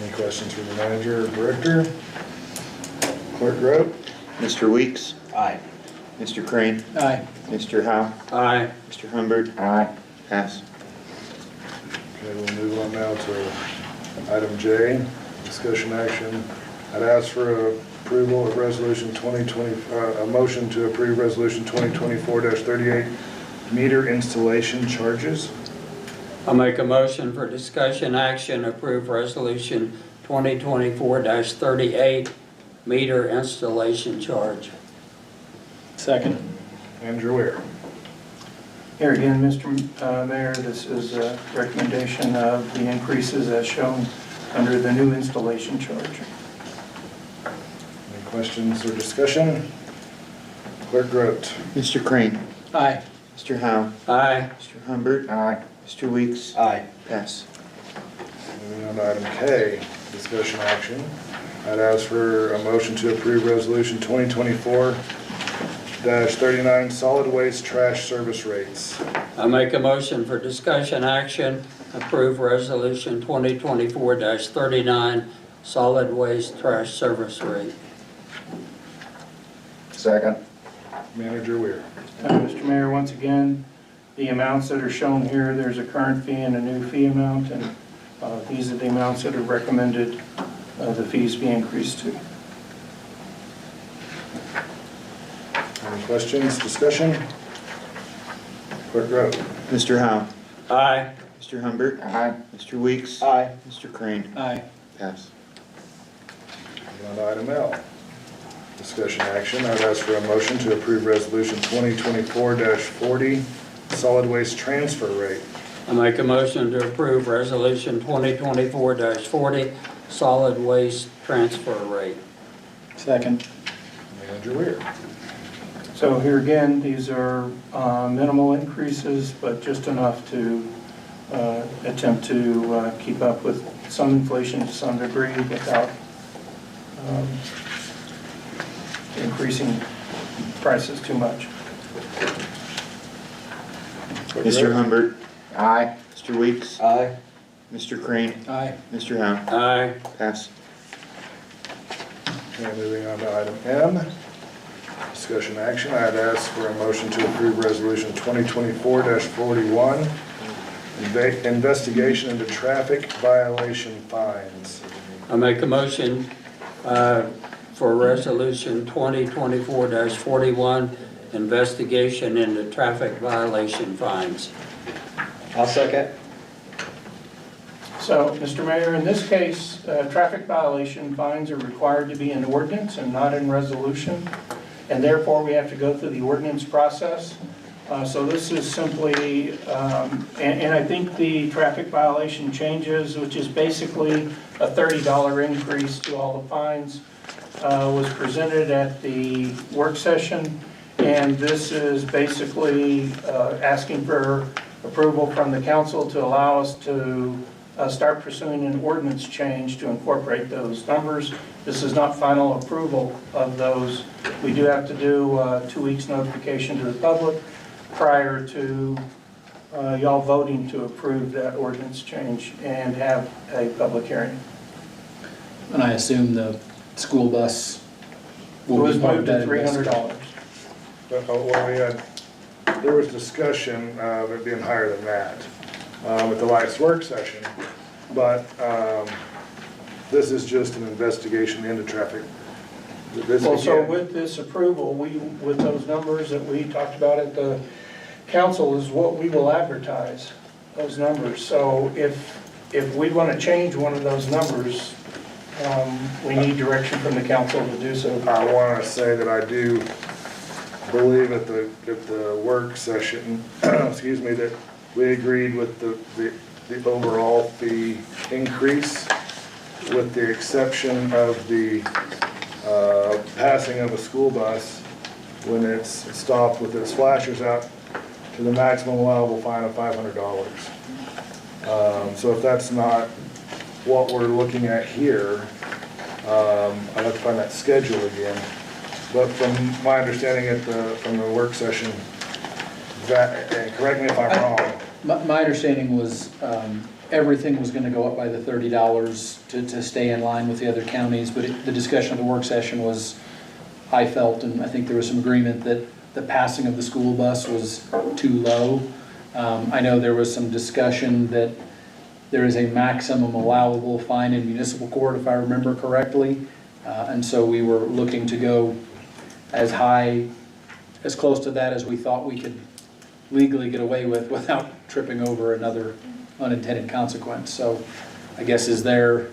Any questions for the manager or director? Clerk Rowe? Mr. Weeks? Aye. Mr. Crane? Aye. Mr. Howe? Aye. Mr. Humbert? Aye. Pass. Okay, we'll move on now to item J, discussion action. I'd ask for approval of resolution 2020, a motion to approve resolution 2024-38, meter installation charges. I'll make a motion for discussion action, approve resolution 2024-38, meter installation charge. Second. Manager Weir? Here again, Mr. Mayor, this is a recommendation of the increases as shown under the new installation charge. Any questions or discussion? Clerk Rowe? Mr. Crane? Aye. Mr. Howe? Aye. Mr. Humbert? Aye. Mr. Weeks? Aye. Pass. Moving on to item K, discussion action. I'd ask for a motion to approve resolution 2024-39, solid waste trash service rates. I make a motion for discussion action, approve resolution 2024-39, solid waste trash service rate. Second. Manager Weir? Mr. Mayor, once again, the amounts that are shown here, there's a current fee and a new fee amount, and these are the amounts that are recommended the fees be increased to. Any questions, discussion? Clerk Rowe? Mr. Howe? Aye. Mr. Humbert? Aye. Mr. Weeks? Aye. Mr. Crane? Aye. Pass. Moving on to item L, discussion action. I'd ask for a motion to approve resolution 2024-40, solid waste transfer rate. I make a motion to approve resolution 2024-40, solid waste transfer rate. Second. Manager Weir? So here again, these are minimal increases, but just enough to attempt to keep up with some inflation to some degree without increasing prices too much. Mr. Humbert? Aye. Mr. Weeks? Aye. Mr. Crane? Aye. Mr. Howe? Aye. Pass. Okay, moving on to item M, discussion action. I'd ask for a motion to approve resolution 2024-41, investigation into traffic violation fines. I make a motion for resolution 2024-41, investigation into traffic violation fines. I'll second. So, Mr. Mayor, in this case, traffic violation fines are required to be in ordinance and not in resolution, and therefore we have to go through the ordinance process. So this is simply, and I think the traffic violation changes, which is basically a $30 increase to all the fines, was presented at the work session, and this is basically asking for approval from the council to allow us to start pursuing an ordinance change to incorporate those numbers. This is not final approval of those. We do have to do 2 weeks notification to the public prior to y'all voting to approve that ordinance change and have a public hearing. And I assume the school bus It will was be part of moved to that $300. But, well, there was discussion of it being higher than that at the last work session, but this is just an investigation into traffic. Well, so with this approval, with those numbers that we talked about at the council is what we will advertise, those numbers. So if we want to change one of those numbers, we need direction from the council to do so. I want to say that I do believe at the work session, excuse me, that we agreed with the overall fee increase. with the exception of the passing of a school bus when it's stopped with its flashers out to the maximum allowable fine of $500. So if that's not what we're looking at here, I'd have to find that schedule again. But from my understanding from the work session, that, and correct me if I'm wrong. My understanding was everything was going to go up by the $30 to stay in line with the other counties, but the discussion of the work session was, I felt, and I think there was some agreement that the passing of the school bus was too low. I know there was some discussion that there is a maximum allowable fine in municipal court, if I remember correctly. And so we were looking to go as high, as close to that as we thought we could legally get away with without tripping over another unintended consequence. So I guess is there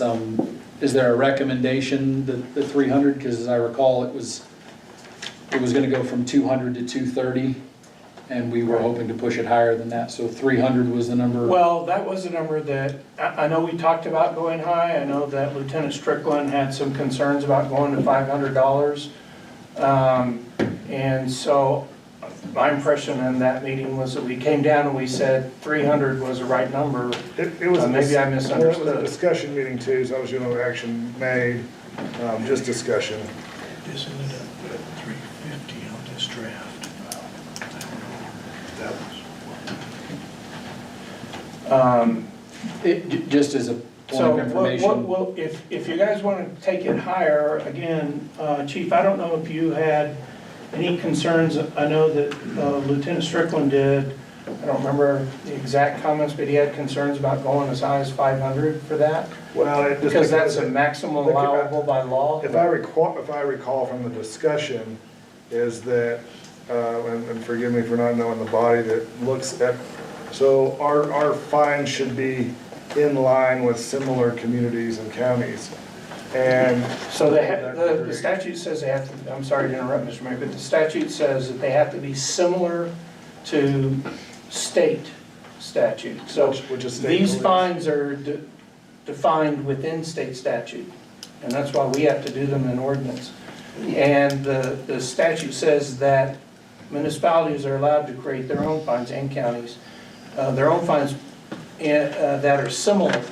a recommendation that the 300, because as I recall it was going to go from 200 to 230 and we were hoping to push it higher than that, so 300 was the number. Well, that was the number that, I know we talked about going high. I know that Lieutenant Strickland had some concerns about going to $500. And so my impression in that meeting was that we came down and we said 300 was the right number. It was maybe I misunderstood. It was a discussion meeting too, so I was no action made, just discussion. This ended up at 350 on this draft. That was. Just as a point of information. Well, if you guys want to take it higher, again, Chief, I don't know if you had any concerns. I know that Lieutenant Strickland did. I don't remember the exact comments, but he had concerns about going as high as 500 for that. Well, because that's a maximum allowable by law. If I recall from the discussion, is that, and forgive me for not knowing the body that looks at, so our fine should be in line with similar communities and counties. And so the statute says they have to, I'm sorry to interrupt, Mr. Mayor, but the statute says that they have to be similar to state statute. So which is state these police. fines are defined within state statute, and that's why we have to do them in ordinance. And the statute says that municipalities are allowed to create their own fines, and counties, their own fines that are similar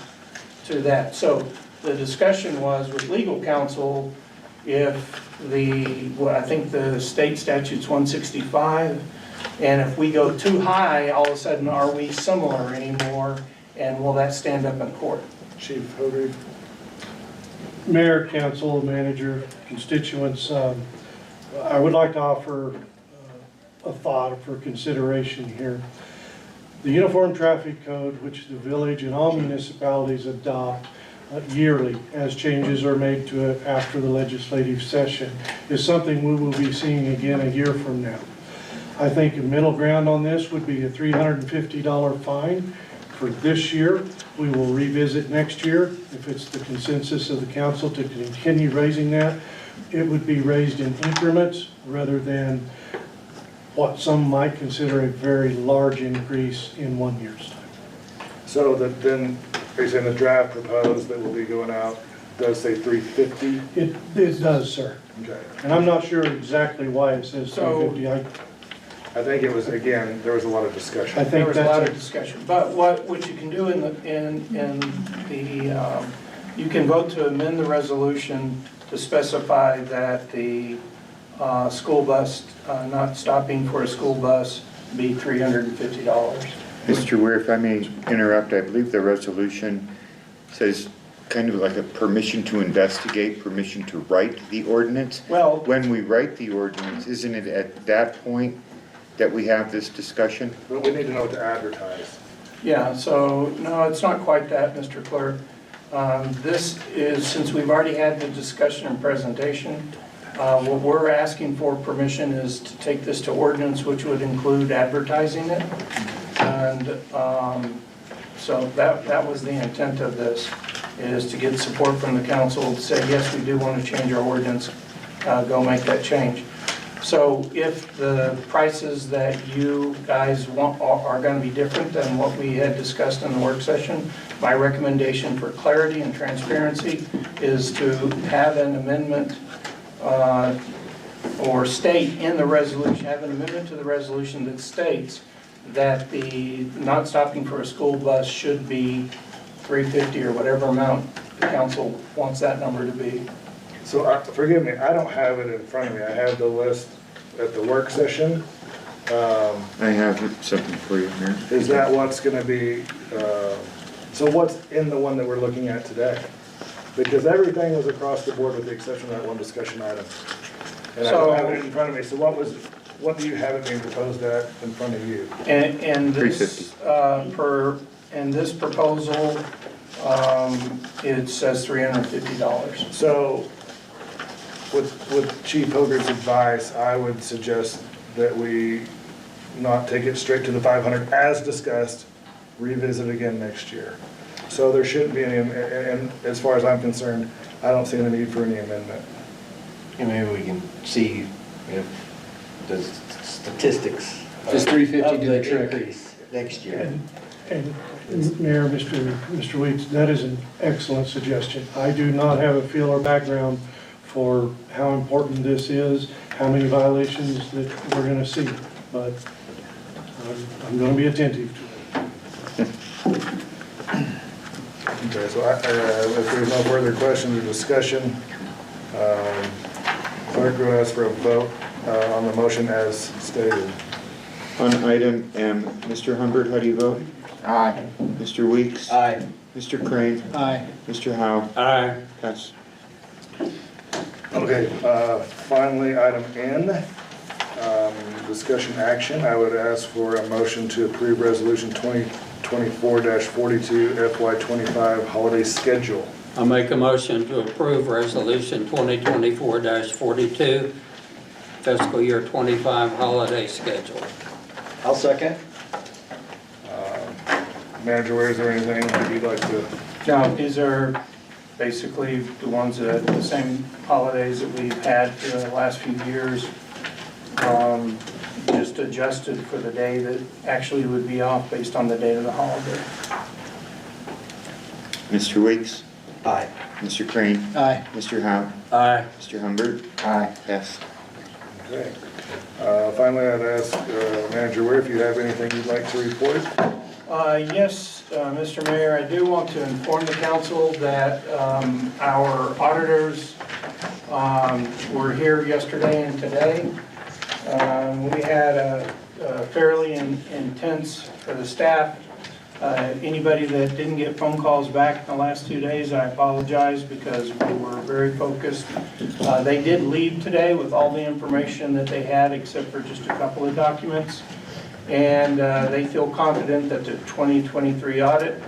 to that. So the discussion was with legal counsel, if I think the state statute's 165, and if we go too high, all of a sudden, are we similar anymore? And will that stand up in court? Chief Hogan. Mayor, council, manager, constituents, I would like to offer a thought for consideration here. The Uniform Traffic Code, which the village and all municipalities adopt yearly as changes are made to it after the legislative session, is something we will be seeing again a year from now. I think a middle ground on this would be a $350 fine for this year. We will revisit next year if it's the consensus of the council to continue raising that. It would be raised in increments rather than what some might consider a very large increase in 1 year's time. So that then, based on the draft proposed that will be going out, does say 350? It does, sir. Okay. And I'm not sure exactly why it says 350. I think it was, again, there was a lot of discussion. I think There was a that's lot of discussion, but what you can do you can vote to amend the resolution to specify that the school bus, not stopping for a school bus, be $350. Mr. Ware, if I may interrupt, I believe the resolution says kind of like a permission to investigate, permission to write the ordinance. Well, when we write the ordinance, isn't it at that point that we have this discussion? But we need to know what to advertise. yeah, so no, it's not quite that, Mr. Clerk. This is, since we've already had the discussion and presentation, what we're asking for permission is to take this to ordinance, which would include advertising it. And so that was the intent of this, is to get support from the council to say, yes, we do want to change our ordinance, go make that change. So if the prices that you guys want are going to be different than what we had discussed in the work session, my recommendation for clarity and transparency is to have an amendment or state in the resolution, have an amendment to the resolution that states that the not stopping for a school bus should be $350 or whatever amount the council wants that number to be. So, forgive me, I don't have it in front of me. I have the list at the work session. I have something for you here. Is that what's gonna be, so what's in the one that we're looking at today? Because everything was across the board with the exception of that one discussion item. And I don't have it in front of me, so what do you have it being proposed at in front of you? And this, in this proposal, it says $350. So, with Chief Hogarth's advice, I would suggest that we not take it straight to the 500 as discussed, revisit again next year. So there shouldn't be any, and as far as I'm concerned, I don't see any need for any amendment. And maybe we can see if the statistics. Does 350 do the of trick? increase next year. And Mayor, Mr. Weeks, that is an excellent suggestion. I do not have a feel or background for how important this is, how many violations that we're gonna see, but I'm gonna be attentive to it. Okay, so if there's no further questions or discussion, clerk will ask for a vote on the motion as stated. On item M, Mr. Humbert, how do you vote? Aye. Mr. Weeks? Aye. Mr. Crane? Aye. Mr. Howe? Aye. Pass. Okay, finally, item N, discussion action. I would ask for a motion to approve resolution 2024-42 FY25 holiday schedule. I'll make a motion to approve resolution 2024-42, fiscal year 25 holiday schedule. I'll second. Manager, Ware, is there anything that you'd like to? Now, these are basically the ones that, the same holidays that we've had for the last few years, just adjusted for the day that actually would be off based on the date of the holiday. Mr. Weeks? Aye. Mr. Crane? Aye. Mr. Howe? Aye. Mr. Humbert? Aye. Yes. Okay. Finally, I'd ask Manager Ware if you have anything you'd like to report. Yes, Mr. Mayor, I do want to inform the council that our auditors were here yesterday and today. We had a fairly intense for the staff. Anybody that didn't get phone calls back in the last 2 days, I apologize because we were very focused. They did leave today with all the information that they had except for just a couple of documents. And they feel confident that the 2023 audit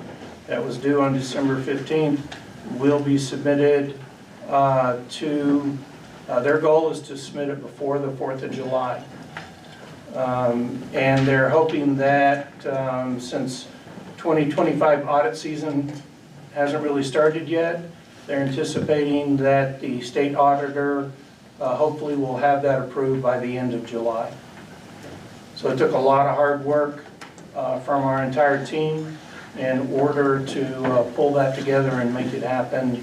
that was due on December 15th will be submitted to, their goal is to submit it before the 4th of July. And they're hoping that since 2025 audit season hasn't really started yet, they're anticipating that the state auditor hopefully will have that approved by the end of July. So it took a lot of hard work from our entire team in order to pull that together and make it happen.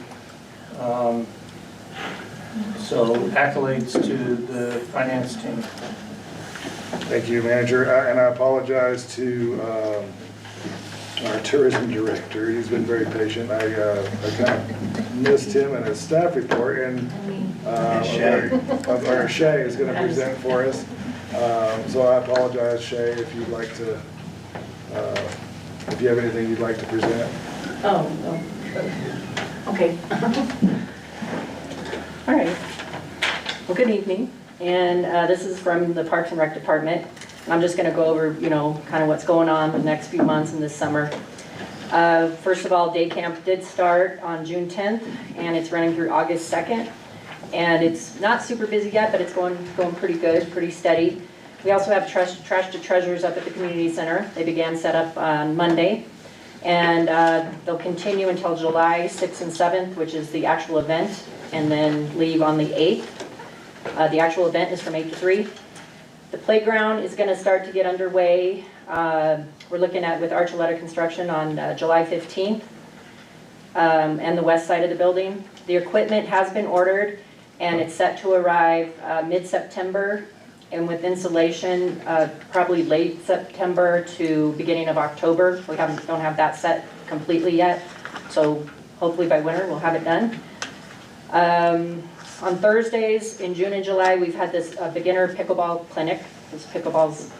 So accolades to the finance team. Thank you, Manager, and I apologize to our tourism director. He's been very patient. I kind of missed him in his staff report, and our Shay is going to present for us. So I apologize, Shay, if you'd like to, if you have anything you'd like to present. Okay. All right. Well, good evening. And this is from the Parks and Rec Department. And I'm just going to go over, kind of what's going on the next few months and this summer. First of all, day camp did start on June 10th, and it's running through August 2nd. And it's not super busy yet, but it's going pretty good, pretty steady. We also have Trash to Treasures up at the community center. They began setup on Monday. And they'll continue until July 6th and 7th, which is the actual event, and then leave on the 8th. The actual event is from 8 to 3. The playground is going to start to get underway. We're looking at with Archuleta Construction on July 15th and the west side of the building. The equipment has been ordered and it's set to arrive mid-September, and with installation probably late September to beginning of October. We don't have that set completely yet, so hopefully by winter we'll have it done. On Thursdays in June and July, we've had this beginner pickleball clinic. This pickleball's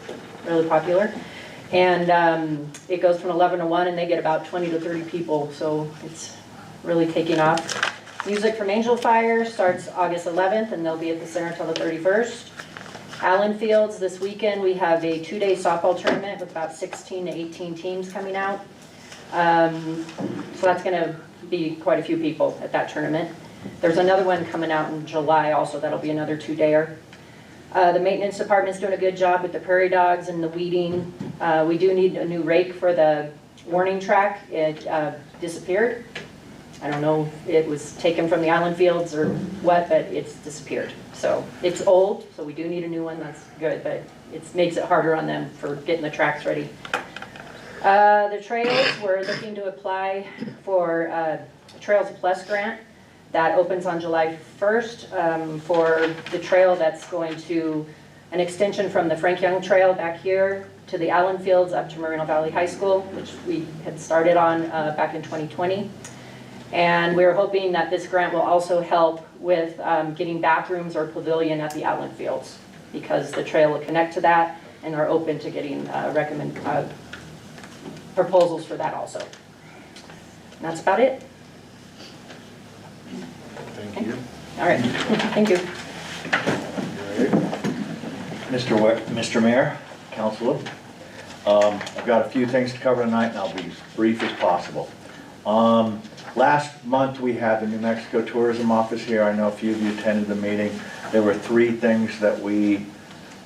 really popular. And it goes from 11 to 1, and they get about 20 to 30 people, so it's really taking off. Music from Angel Fire starts August 11th, and they'll be at the center until the 31st. Allen Fields, this weekend, we have a 2-day softball tournament with about 16 to 18 teams coming out. So that's going to be quite a few people at that tournament. There's another one coming out in July also, that'll be another 2-dayer. The maintenance department's doing a good job with the prairie dogs and the weeding. We do need a new rake for the warning track. It disappeared. I don't know if it was taken from the Allen Fields or what, but it's disappeared. So it's old, so we do need a new one, that's good, but it makes it harder on them for getting the tracks ready. The trails, we're looking to apply for a Trails Plus grant. That opens on July 1st for the trail that's going to an extension from the Frank Young Trail back here to the Allen Fields up to Moreno Valley High School, which we had started on back in 2020. And we're hoping that this grant will also help with getting bathrooms or pavilion at the Allen Fields, because the trail will connect to that and are open to getting proposals for that also. And that's about it. Thank you. All right, thank you. Mr. Mayor, Council, I've got a few things to cover tonight, and I'll be as brief as possible. Last month, we had the New Mexico Tourism Office here. I know a few of you attended the meeting. There were 3 things that we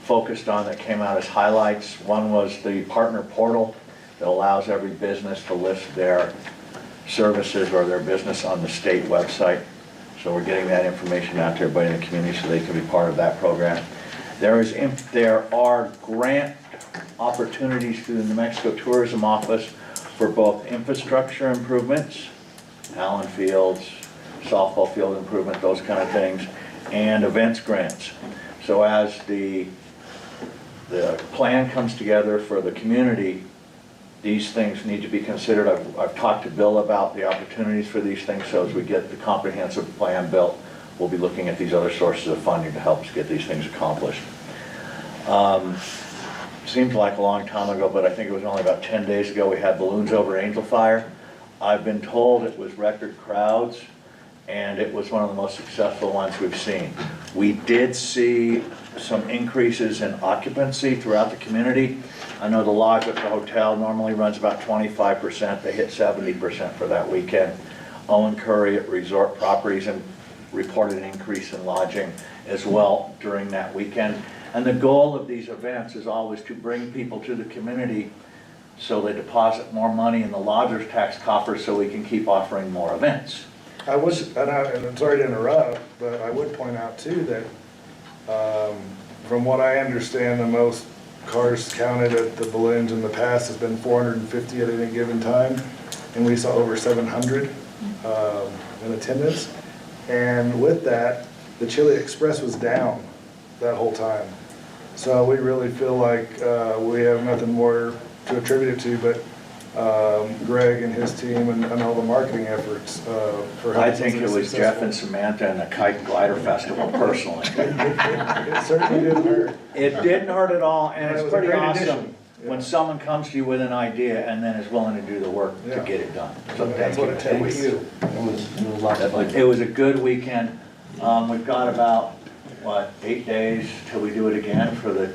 focused on that came out as highlights. One was the partner portal that allows every business to list their services or their business on the state website. So we're getting that information out to everybody in the community so they can be part of that program. There are grant opportunities through the New Mexico Tourism Office for both infrastructure improvements, Allen Fields, softball field improvement, those kind of things, and events grants. So as the plan comes together for the community, these things need to be considered. I've talked to Bill about the opportunities for these things, so as we get the comprehensive plan built, we'll be looking at these other sources of funding to help us get these things accomplished. Seems like a long time ago, but I think it was only about 10 days ago we had balloons over Angel Fire. I've been told it was record crowds, and it was one of the most successful ones we've seen. We did see some increases in occupancy throughout the community. I know the lodge at the hotel normally runs about 25%. They hit 70% for that weekend. Owen Curry at Resort Properties and reported an increase in lodging as well during that weekend. And the goal of these events is always to bring people to the community so they deposit more money in the lodger's tax coffers so we can keep offering more events. I would, and I'm sorry to interrupt, but I would point out too that from what I understand, the most cars counted at the balloons in the past has been 450 at any given time, and we saw over 700 in attendance. And with that, the Chili Express was down that whole time. So we really feel like we have nothing more to attribute it to, but Greg and his team and all the marketing efforts for I think it was Jeff and Samantha and the Kite and Glider Festival personally. It certainly didn't hurt. It didn't hurt at all, and It it's was a pretty great awesome addition. when someone comes to you with an idea and then is willing to do the work to get it done. So That's thank what you. it takes. It was a good weekend. We've got about, 8 days till we do it again for the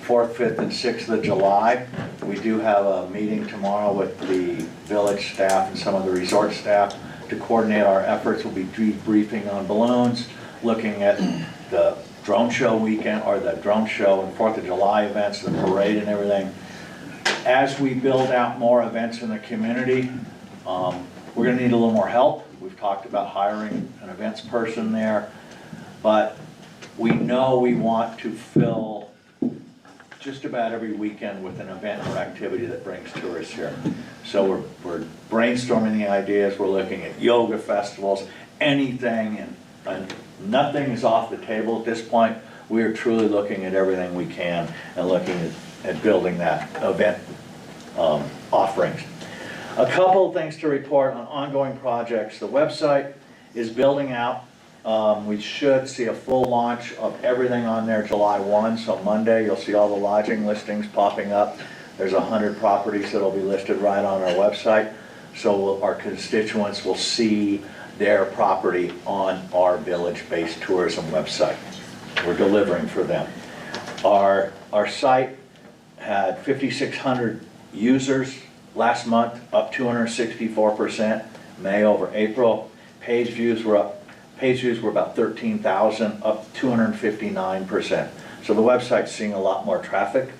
4th, 5th, and 6th of July. We do have a meeting tomorrow with the village staff and some of the resort staff to coordinate our efforts. We'll be debriefing on balloons, looking at the drone show weekend, or the drone show and 4th of July events, the parade and everything. As we build out more events in the community, we're gonna need a little more help. We've talked about hiring an events person there, but we know we want to fill just about every weekend with an event or activity that brings tourists here. So we're brainstorming the ideas, we're looking at yoga festivals, anything, and nothing is off the table at this point. We are truly looking at everything we can and looking at building that event offerings. A couple of things to report on ongoing projects. The website is building out. We should see a full launch of everything on there July 1, so Monday you'll see all the lodging listings popping up. There's 100 properties that'll be listed right on our website, so our constituents will see their property on our village-based tourism website. We're delivering for them. Our site had 5,600 users last month, up 264%, May over April. Page views were about 13,000, up 259%. So the website's seeing a lot more traffic.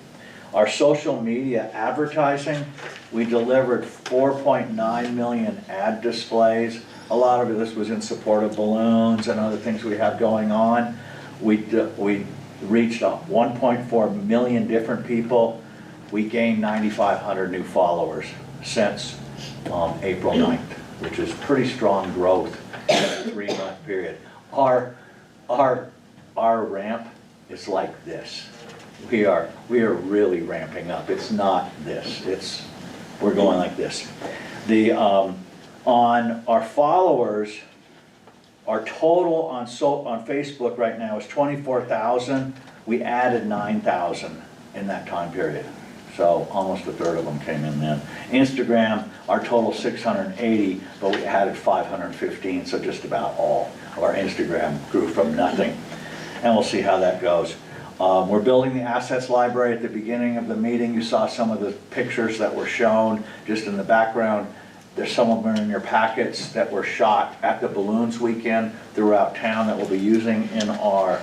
Our social media advertising, we delivered 4.9 million ad displays. A lot of this was in support of balloons and other things we have going on. We reached 1.4 million different people. We gained 9,500 new followers since April 9th, which is pretty strong growth in a 3-month period. Our ramp is like this. We are really ramping up. It's not this. We're going like this. On our followers, our total on Facebook right now is 24,000. We added 9,000 in that time period. So almost a third of them came in then. Instagram, our total 680, but we added 515, so just about all of our Instagram grew from nothing. And we'll see how that goes. We're building the assets library. At the beginning of the meeting, you saw some of the pictures that were shown just in the background. There's some of them in your packets that were shot at the Balloons weekend throughout town that we'll be using in our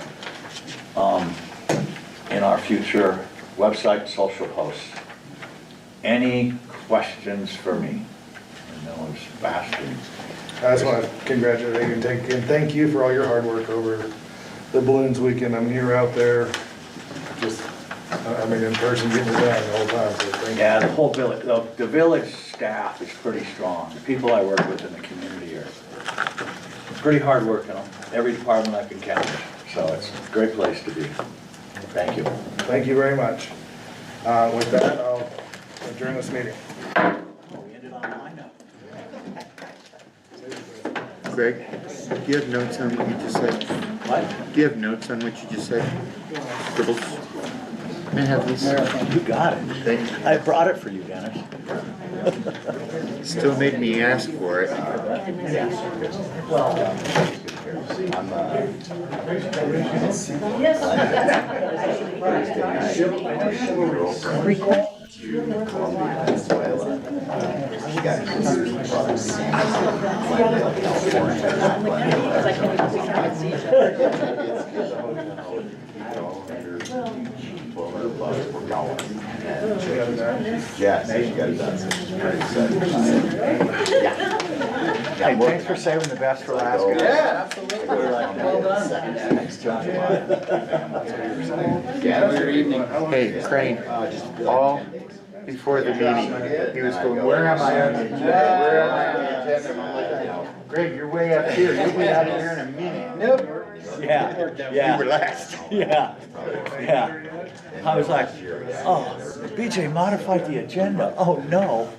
future website and social posts. Any questions for me? I know it's fast. I just want to congratulate you and thank you for all your hard work over the Balloons weekend. I'm here out there, just, I mean, in person getting it done the whole time, so thank you. Yeah, the whole village, the village staff is pretty strong. The people I work with in the community are pretty hard working on every department I can count. So it's a great place to be. Thank you. Thank you very much. With that, I'll adjourn this meeting. We ended on a high note. Greg, do you have notes on what you just said? What? Do you have notes on what you just said? Scribbles? May I have these? You got it. Thank you. I brought it for you, Dennis. Still made me ask for it. Hey, thanks for saving the best for last, guys. Yeah, absolutely. Well done. Thanks, John. Good evening. Hey, Crane, all before the meeting, he was going, where am I on the agenda? Where am I on the agenda? And I'm like, Greg, you're way up here. You'll be out of here in a minute. Nope. Yeah. You relaxed. Yeah. I was like, oh, BJ modified the agenda. Oh, no.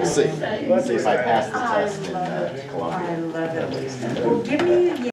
See if I pass the test in Columbia. I love it. Well, give me